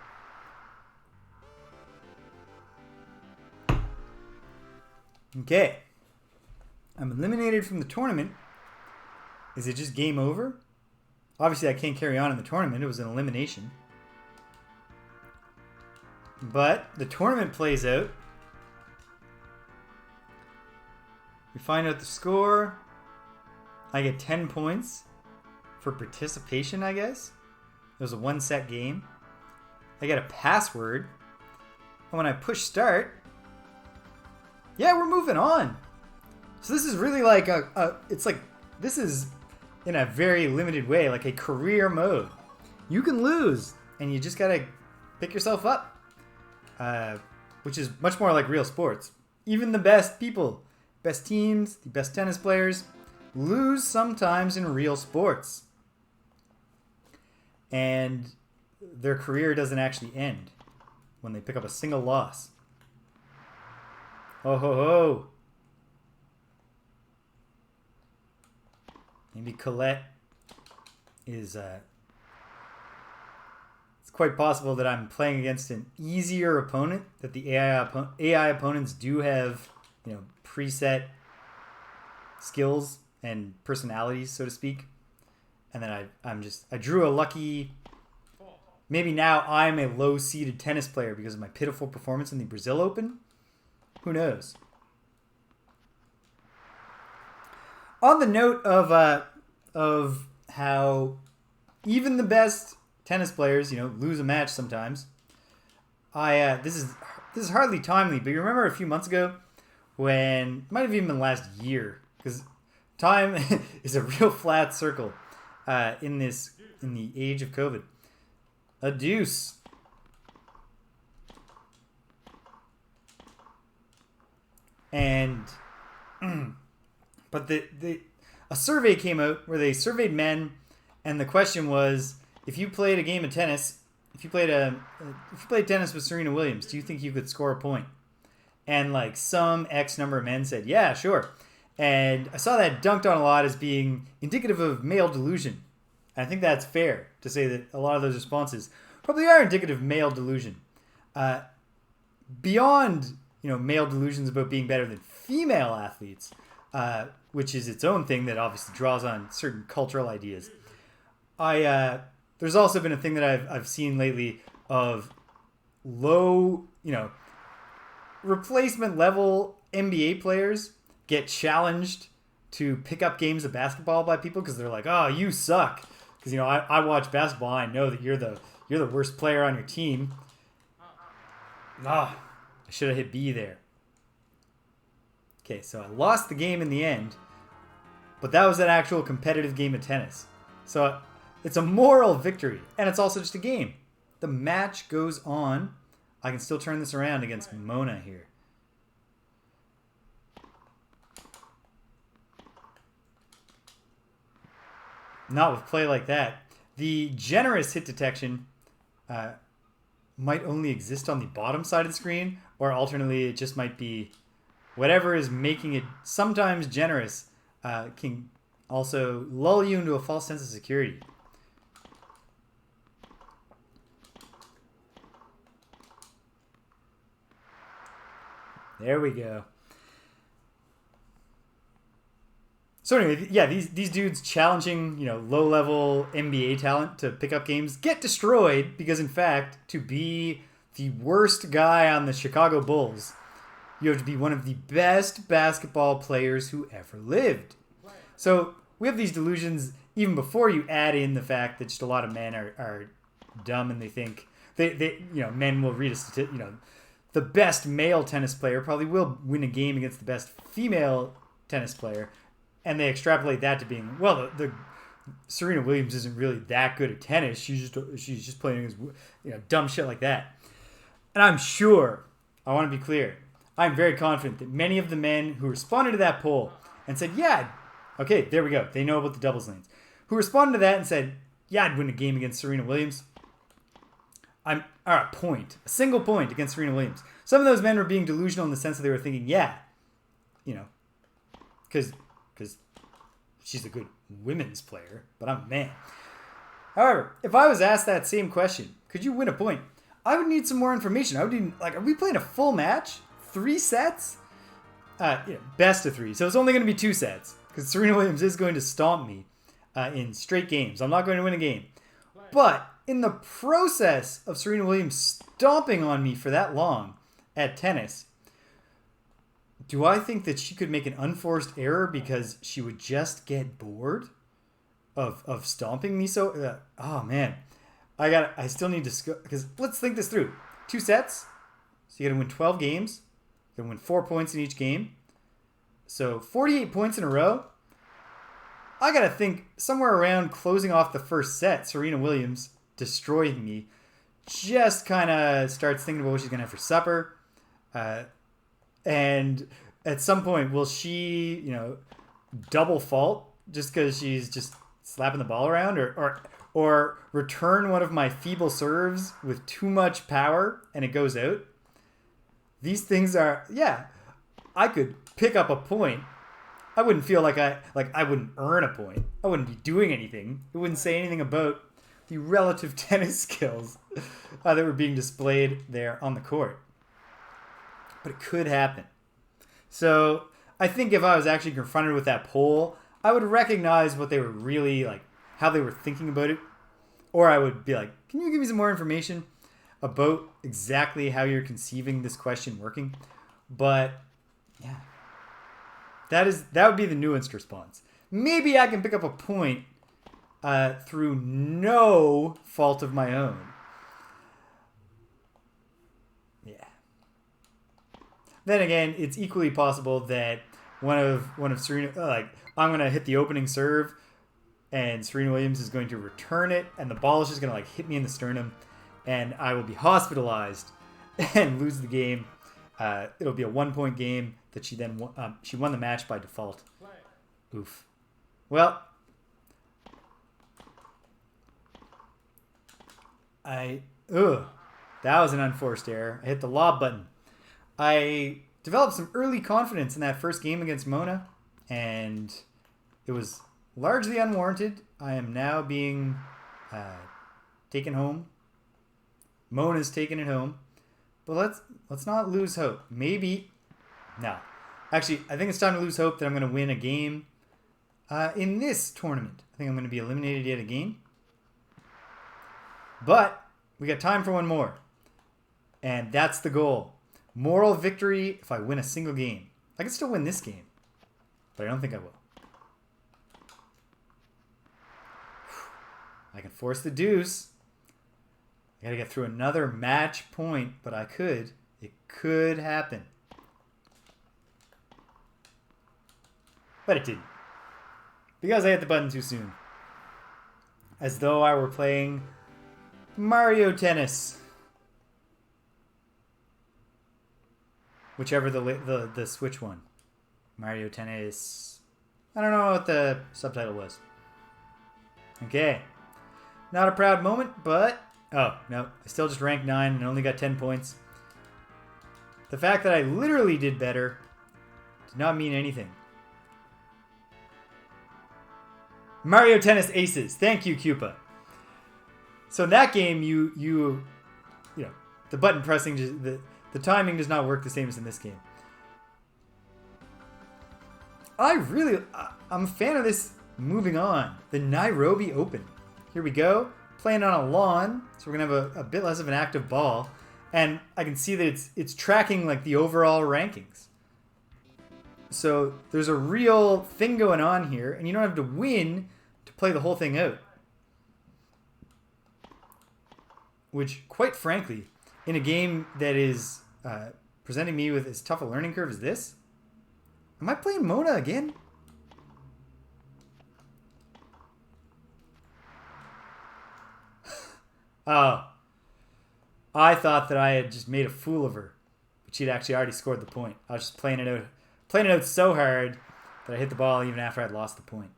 Okay. I'm eliminated from the tournament. Is it just game over? Obviously, I can't carry on in the tournament. It was an elimination. But the tournament plays out. We find out the score. I get 10 points for participation, I guess. It was a one-set game. I get a password. And when I push start, yeah, we're moving on. So this is really like it's like, this is in a very limited way, like a career mode. You can lose, and you just gotta pick yourself up. Which is much more like real sports. Even the best people best teams, the best tennis players, lose sometimes in real sports. And their career doesn't actually end when they pick up a single loss. Oh ho ho! Maybe Colette is... it's quite possible that I'm playing against an easier opponent, that the AI opponents do have, preset skills and personalities, so to speak. And then I drew a lucky... Maybe now I'm a low-seeded tennis player because of my pitiful performance in the Brazil Open. Who knows? On the note of how even the best tennis players, lose a match sometimes. This is hardly timely, but you remember a few months ago when, it might have even been last year, because time is a real flat circle in the age of COVID. A deuce. And but a survey came out where they surveyed men, and the question was, if you played a game of tennis, if you played tennis with Serena Williams, do you think you could score a point? And like some X number of men said, yeah, sure. And I saw that dunked on a lot as being indicative of male delusion. And I think that's fair to say that a lot of those responses probably are indicative of male delusion. Beyond, male delusions about being better than female athletes, which is its own thing that obviously draws on certain cultural ideas. There's also been a thing that I've seen lately of low, replacement level NBA players get challenged to pick up games of basketball by people because they're like, oh, you suck. Because, I watch basketball. I know that you're the worst player on your team. I should have hit B there. Okay, so I lost the game in the end, but that was an actual competitive game of tennis. So it's a moral victory, and it's also just a game. The match goes on. I can still turn this around against Mona here. Not with play like that. The generous hit detection might only exist on the bottom side of the screen, or alternately it just might be whatever is making it sometimes generous can also lull you into a false sense of security. There we go. So anyway, yeah, these dudes challenging, low-level NBA talent to pick up games get destroyed because, in fact, to be the worst guy on the Chicago Bulls, you have to be one of the best basketball players who ever lived. So we have these delusions even before you add in the fact that just a lot of men are dumb and they think men will read a statistic. The best male tennis player probably will win a game against the best female tennis player. And they extrapolate that to being, well, the Serena Williams isn't really that good at tennis. She's just playing as dumb shit like that. And I'm sure, I want to be clear, I'm very confident that many of the men who responded to that poll and said, yeah, okay, there we go. They know about the doubles lanes. Who responded to that and said, yeah, I'd win a game against Serena Williams. A single point against Serena Williams. Some of those men were being delusional in the sense that they were thinking, yeah, because she's a good women's player, but I'm a man. However, if I was asked that same question, could you win a point? I would need some more information. I would need, are we playing a full match? 3 sets? Best of 3. So it's only going to be 2 sets, because Serena Williams is going to stomp me in straight games. I'm not going to win a game. But in the process of Serena Williams stomping on me for that long at tennis, do I think that she could make an unforced error because she would just get bored of stomping me? So, oh man, I still need to, because let's think this through. 2 sets, so you got to win 12 games. You're going to win 4 points in each game. So 48 points in a row. I got to think somewhere around closing off the first set, Serena Williams destroying me, just kind of starts thinking about what she's going to have for supper. And at some point, will she, double fault just because she's just slapping the ball around, or return one of my feeble serves with too much power and it goes out? These things are, yeah, I could pick up a point. I wouldn't feel like I wouldn't earn a point. I wouldn't be doing anything. It wouldn't say anything about the relative tennis skills that were being displayed there on the court. But it could happen. So I think if I was actually confronted with that poll, I would recognize what they were really like, how they were thinking about it. Or I would be like, can you give me some more information about exactly how you're conceiving this question working? But yeah, that would be the nuanced response. Maybe I can pick up a point through no fault of my own. Yeah. Then again, it's equally possible that one of Serena, I'm gonna hit the opening serve, and Serena Williams is going to return it, and the ball is just gonna hit me in the sternum, and I will be hospitalized and lose the game. It'll be a 1-point game that she then she won the match by default. Oof. Well, that was an unforced error. I hit the lob button. I developed some early confidence in that first game against Mona, and it was largely unwarranted. I am now being taken home. Mona's taking it home. But let's not lose hope. Maybe. No. Actually, I think it's time to lose hope that I'm going to win a game in this tournament. I think I'm going to be eliminated yet again. But we got time for one more. And that's the goal. Moral victory if I win a single game. I can still win this game. But I don't think I will. I can force the deuce. I gotta get through another match point, but I could. It could happen. But it didn't. Because I hit the button too soon. As though I were playing Mario Tennis. Whichever the Switch one. Mario Tennis. I don't know what the subtitle was. Okay. Not a proud moment, but... Oh, no. I still just ranked 9 and only got 10 points. The fact that I literally did better did not mean anything. Mario Tennis Aces. Thank you, Cupa. So in that game, you know, the button pressing, the timing does not work the same as in this game. I'm a fan of this. Moving on. The Nairobi Open. Here we go. Playing on a lawn, so we're going to have a bit less of an active ball. And I can see that it's tracking like the overall rankings. So there's a real thing going on here, and you don't have to win to play the whole thing out. Which, quite frankly, in a game that is presenting me with as tough a learning curve as this, am I playing Mona again? Oh. I thought that I had just made a fool of her. But she'd actually already scored the point. I was just playing it out so hard that I hit the ball even after I'd lost the point.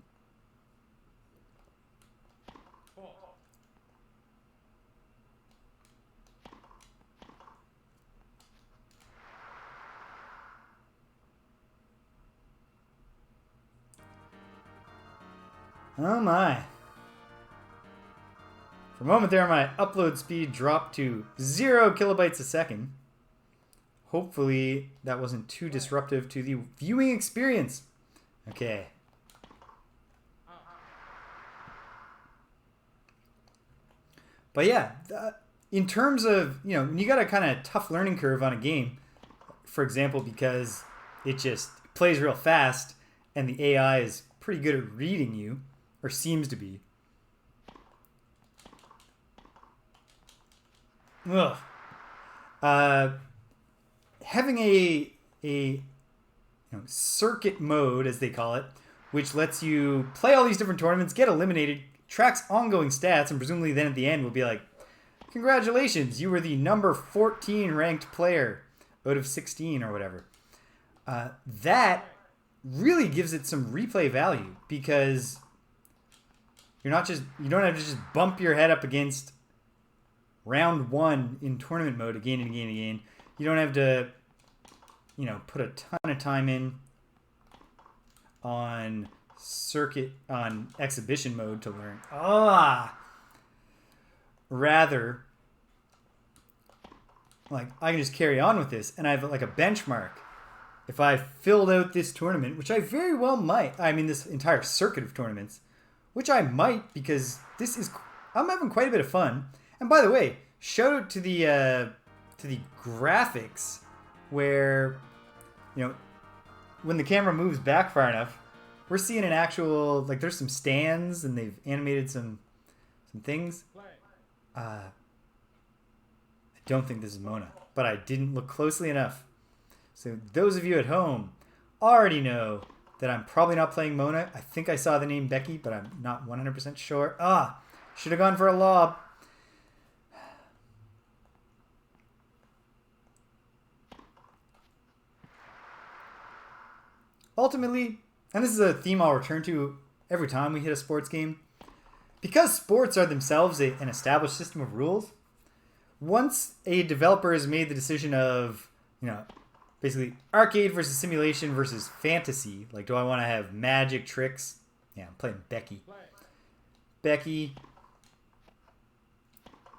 Oh my. For a moment there, my upload speed dropped to 0 kilobytes a second. Hopefully, that wasn't too disruptive to the viewing experience. Okay. But yeah, in terms of, when you got a kind of tough learning curve on a game, for example, because it just plays real fast and the AI is pretty good at reading you, or seems to be. Ugh. Having a circuit mode, as they call it, which lets you play all these different tournaments, get eliminated, tracks ongoing stats, and presumably then at the end will be like, congratulations, you were the number 14 ranked player out of 16 or whatever. That really gives it some replay value because you don't have to just bump your head up against round 1 in tournament mode again and again and again. You don't have to, put a ton of time in on exhibition mode to learn. Rather, like, I can just carry on with this, and I have like a benchmark. If I filled out this tournament, which I very well might, this entire circuit of tournaments, which I might because I'm having quite a bit of fun. And by the way, shout out to the graphics where, when the camera moves back far enough, we're seeing an actual, like, there's some stands and they've animated some things. I don't think this is Mona, but I didn't look closely enough. So those of you at home already know that I'm probably not playing Mona. I think I saw the name Becky, but I'm not 100% sure. Should have gone for a lob. Ultimately, and this is a theme I'll return to every time we hit a sports game, because sports are themselves an established system of rules, once a developer has made the decision of, basically arcade versus simulation versus fantasy, like, do I want to have magic tricks? Yeah, I'm playing Becky. Becky,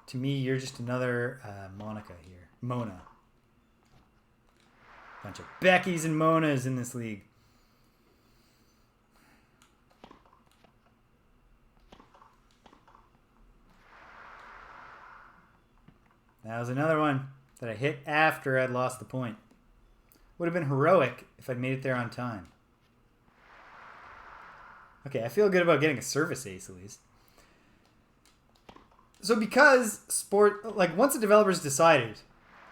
to me, you're just another Monica here. Mona. Bunch of Beckys and Monas in this league. That was another one that I hit after I'd lost the point. Would have been heroic if I'd made it there on time. Okay, I feel good about getting a service ace at least. So because once the developers decided,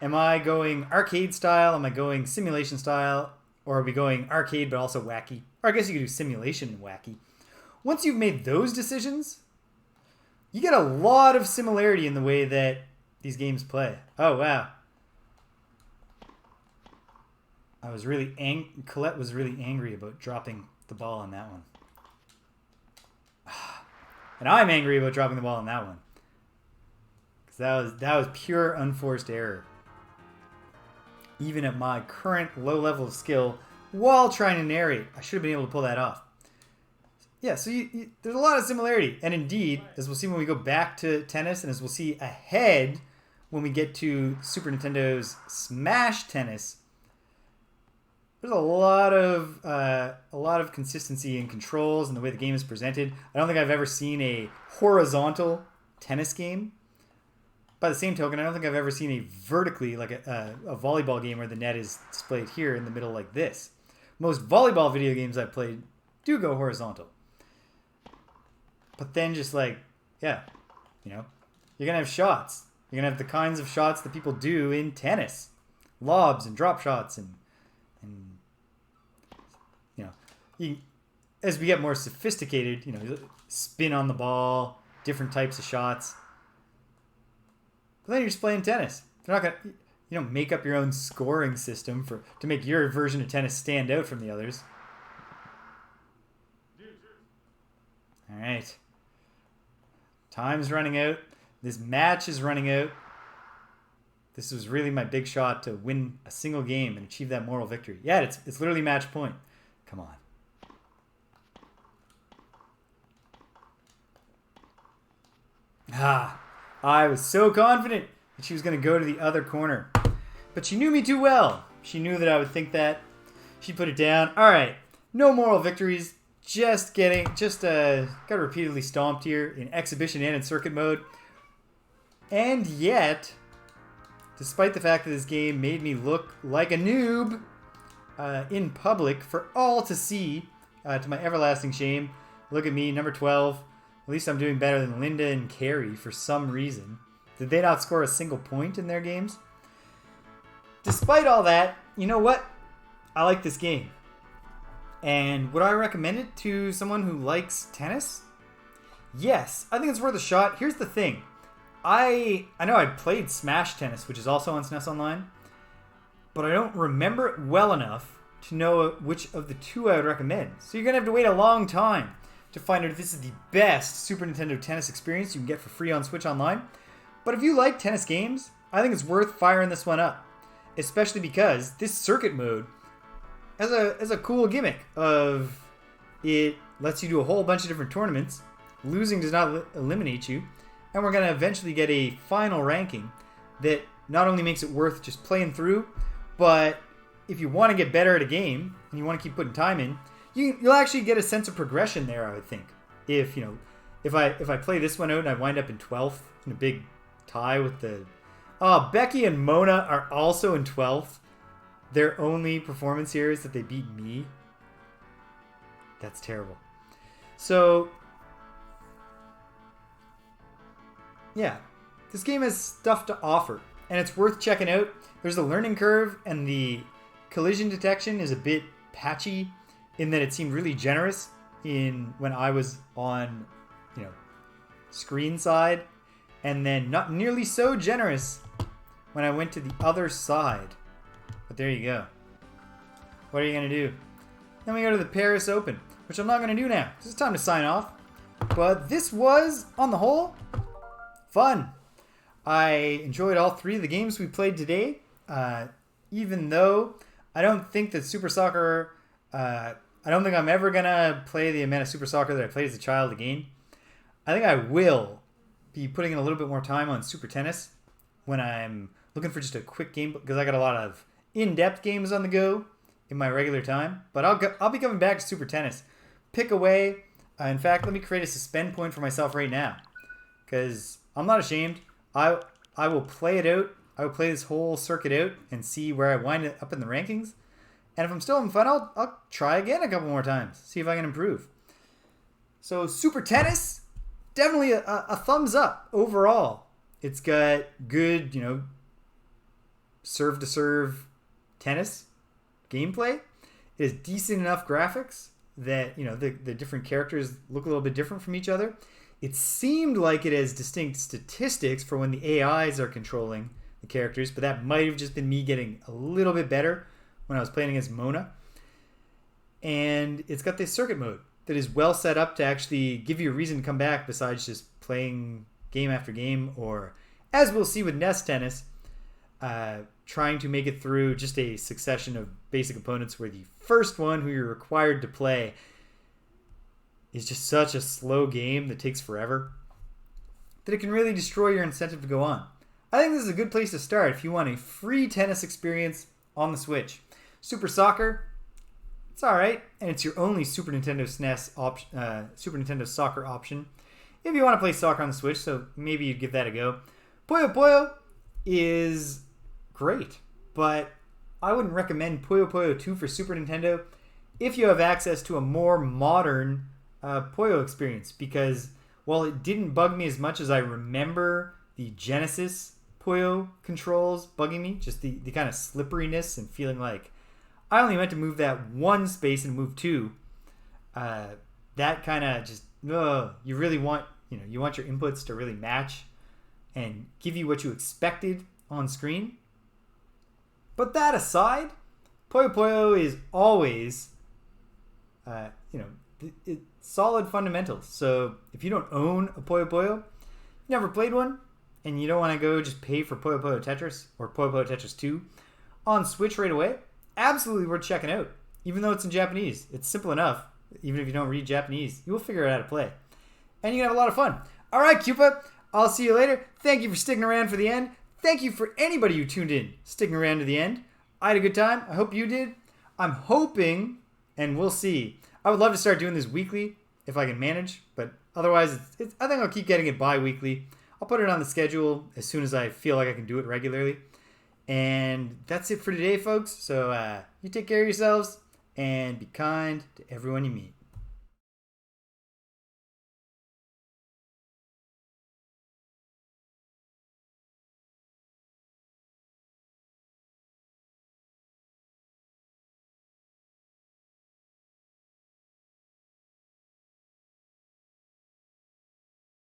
am I going arcade style, am I going simulation style, or are we going arcade but also wacky? Or I guess you could do simulation and wacky. Once you've made those decisions, you get a lot of similarity in the way that these games play. Oh, wow. Colette was really angry about dropping the ball on that one. And I'm angry about dropping the ball on that one. Because that was pure unforced error. Even at my current low level of skill, while trying to narrate, I should have been able to pull that off. Yeah, so there's a lot of similarity. And indeed, as we'll see when we go back to tennis, and as we'll see ahead when we get to Super Nintendo's Smash Tennis, there's a lot of consistency in controls and the way the game is presented. I don't think I've ever seen a horizontal tennis game. By the same token, I don't think I've ever seen a vertically, like a volleyball game where the net is displayed here in the middle like this. Most volleyball video games I've played do go horizontal. But then just like, you're going to have shots. You're going to have the kinds of shots that people do in tennis. Lobs and drop shots and as we get more sophisticated, spin on the ball, different types of shots. But then you're just playing tennis. They're not gonna, you don't make up your own scoring system to make your version of tennis stand out from the others. All right. Time's running out. This match is running out. This was really my big shot to win a single game and achieve that moral victory. Yeah, it's literally match point. Come on. I was so confident that she was going to go to the other corner. But she knew me too well. She knew that I would think that. She put it down. All right. No moral victories. Got repeatedly stomped here in exhibition and in circuit mode. And yet, despite the fact that this game made me look like a noob in public for all to see, to my everlasting shame, look at me, number 12. At least I'm doing better than Linda and Carrie for some reason. Did they not score a single point in their games? Despite all that, you know what? I like this game. And would I recommend it to someone who likes tennis? Yes, I think it's worth a shot. Here's the thing. I know I played Smash Tennis, which is also on SNES Online, but I don't remember it well enough to know which of the two I would recommend. So you're going to have to wait a long time to find out if this is the best Super Nintendo tennis experience you can get for free on Switch Online. But if you like tennis games, I think it's worth firing this one up. Especially because this circuit mode has a cool gimmick of it lets you do a whole bunch of different tournaments. Losing does not eliminate you. And we're going to eventually get a final ranking that not only makes it worth just playing through, but if you want to get better at a game and you want to keep putting time in, you'll actually get a sense of progression there, I would think. If I play this one out and I wind up in 12th in a big tie with the... Becky and Mona are also in 12th. Their only performance here is that they beat me. That's terrible. So, yeah. This game has stuff to offer, and it's worth checking out. There's a learning curve, and the collision detection is a bit patchy in that it seemed really generous when I was on, screen side, and then not nearly so generous when I went to the other side. But there you go. What are you going to do? Then we go to the Paris Open, which I'm not going to do now. It's time to sign off. But this was, on the whole, fun. I enjoyed all three of the games we played today, even though I don't think that Super Soccer... I don't think I'm ever going to play the amount of Super Soccer that I played as a child again. I think I will be putting in a little bit more time on Super Tennis when I'm looking for just a quick game, because I got a lot of in-depth games on the go in my regular time. But I'll be coming back to Super Tennis. Pick away. In fact, let me create a suspend point for myself right now, because I'm not ashamed. I will play it out. I will play this whole circuit out and see where I wind up in the rankings. And if I'm still having fun, I'll try again a couple more times. See if I can improve. So Super Tennis, definitely a thumbs up overall. It's got good, serve-to-serve tennis gameplay. It has decent enough graphics that, the different characters look a little bit different from each other. It seemed like it has distinct statistics for when the AIs are controlling the characters, but that might have just been me getting a little bit better when I was playing against Mona. And it's got this circuit mode that is well set up to actually give you a reason to come back besides just playing game after game, or, as we'll see with NES Tennis, trying to make it through just a succession of basic opponents where the first one who you're required to play is just such a slow game that takes forever that it can really destroy your incentive to go on. I think this is a good place to start if you want a free tennis experience on the Switch. Super Soccer, it's alright, and it's your only Super Nintendo SNES Super Nintendo Soccer option if you want to play soccer on the Switch, so maybe you'd give that a go. Puyo Puyo is great, but I wouldn't recommend Puyo Puyo 2 for Super Nintendo if you have access to a more modern Puyo experience, because while it didn't bug me as much as I remember the Genesis Puyo controls bugging me, just the kind of slipperiness and feeling like I only meant to move that one space and move two. That kind of just, you really want, you want your inputs to really match and give you what you expected on screen. But that aside, Puyo Puyo is always, solid fundamentals. So if you don't own a Puyo Puyo, you never played one, and you don't want to go just pay for Puyo Puyo Tetris or Puyo Puyo Tetris 2 on Switch right away, absolutely worth checking out. Even though it's in Japanese, it's simple enough. Even if you don't read Japanese, you will figure out how to play. And you can have a lot of fun. All right, Cupa, I'll see you later. Thank you for sticking around for the end. Thank you for anybody who tuned in, sticking around to the end. I had a good time. I hope you did. I'm hoping, and we'll see. I would love to start doing this weekly if I can manage, but otherwise, I think I'll keep getting it bi-weekly. I'll put it on the schedule as soon as I feel like I can do it regularly. And that's it for today, folks. So you take care of yourselves and be kind to everyone you meet.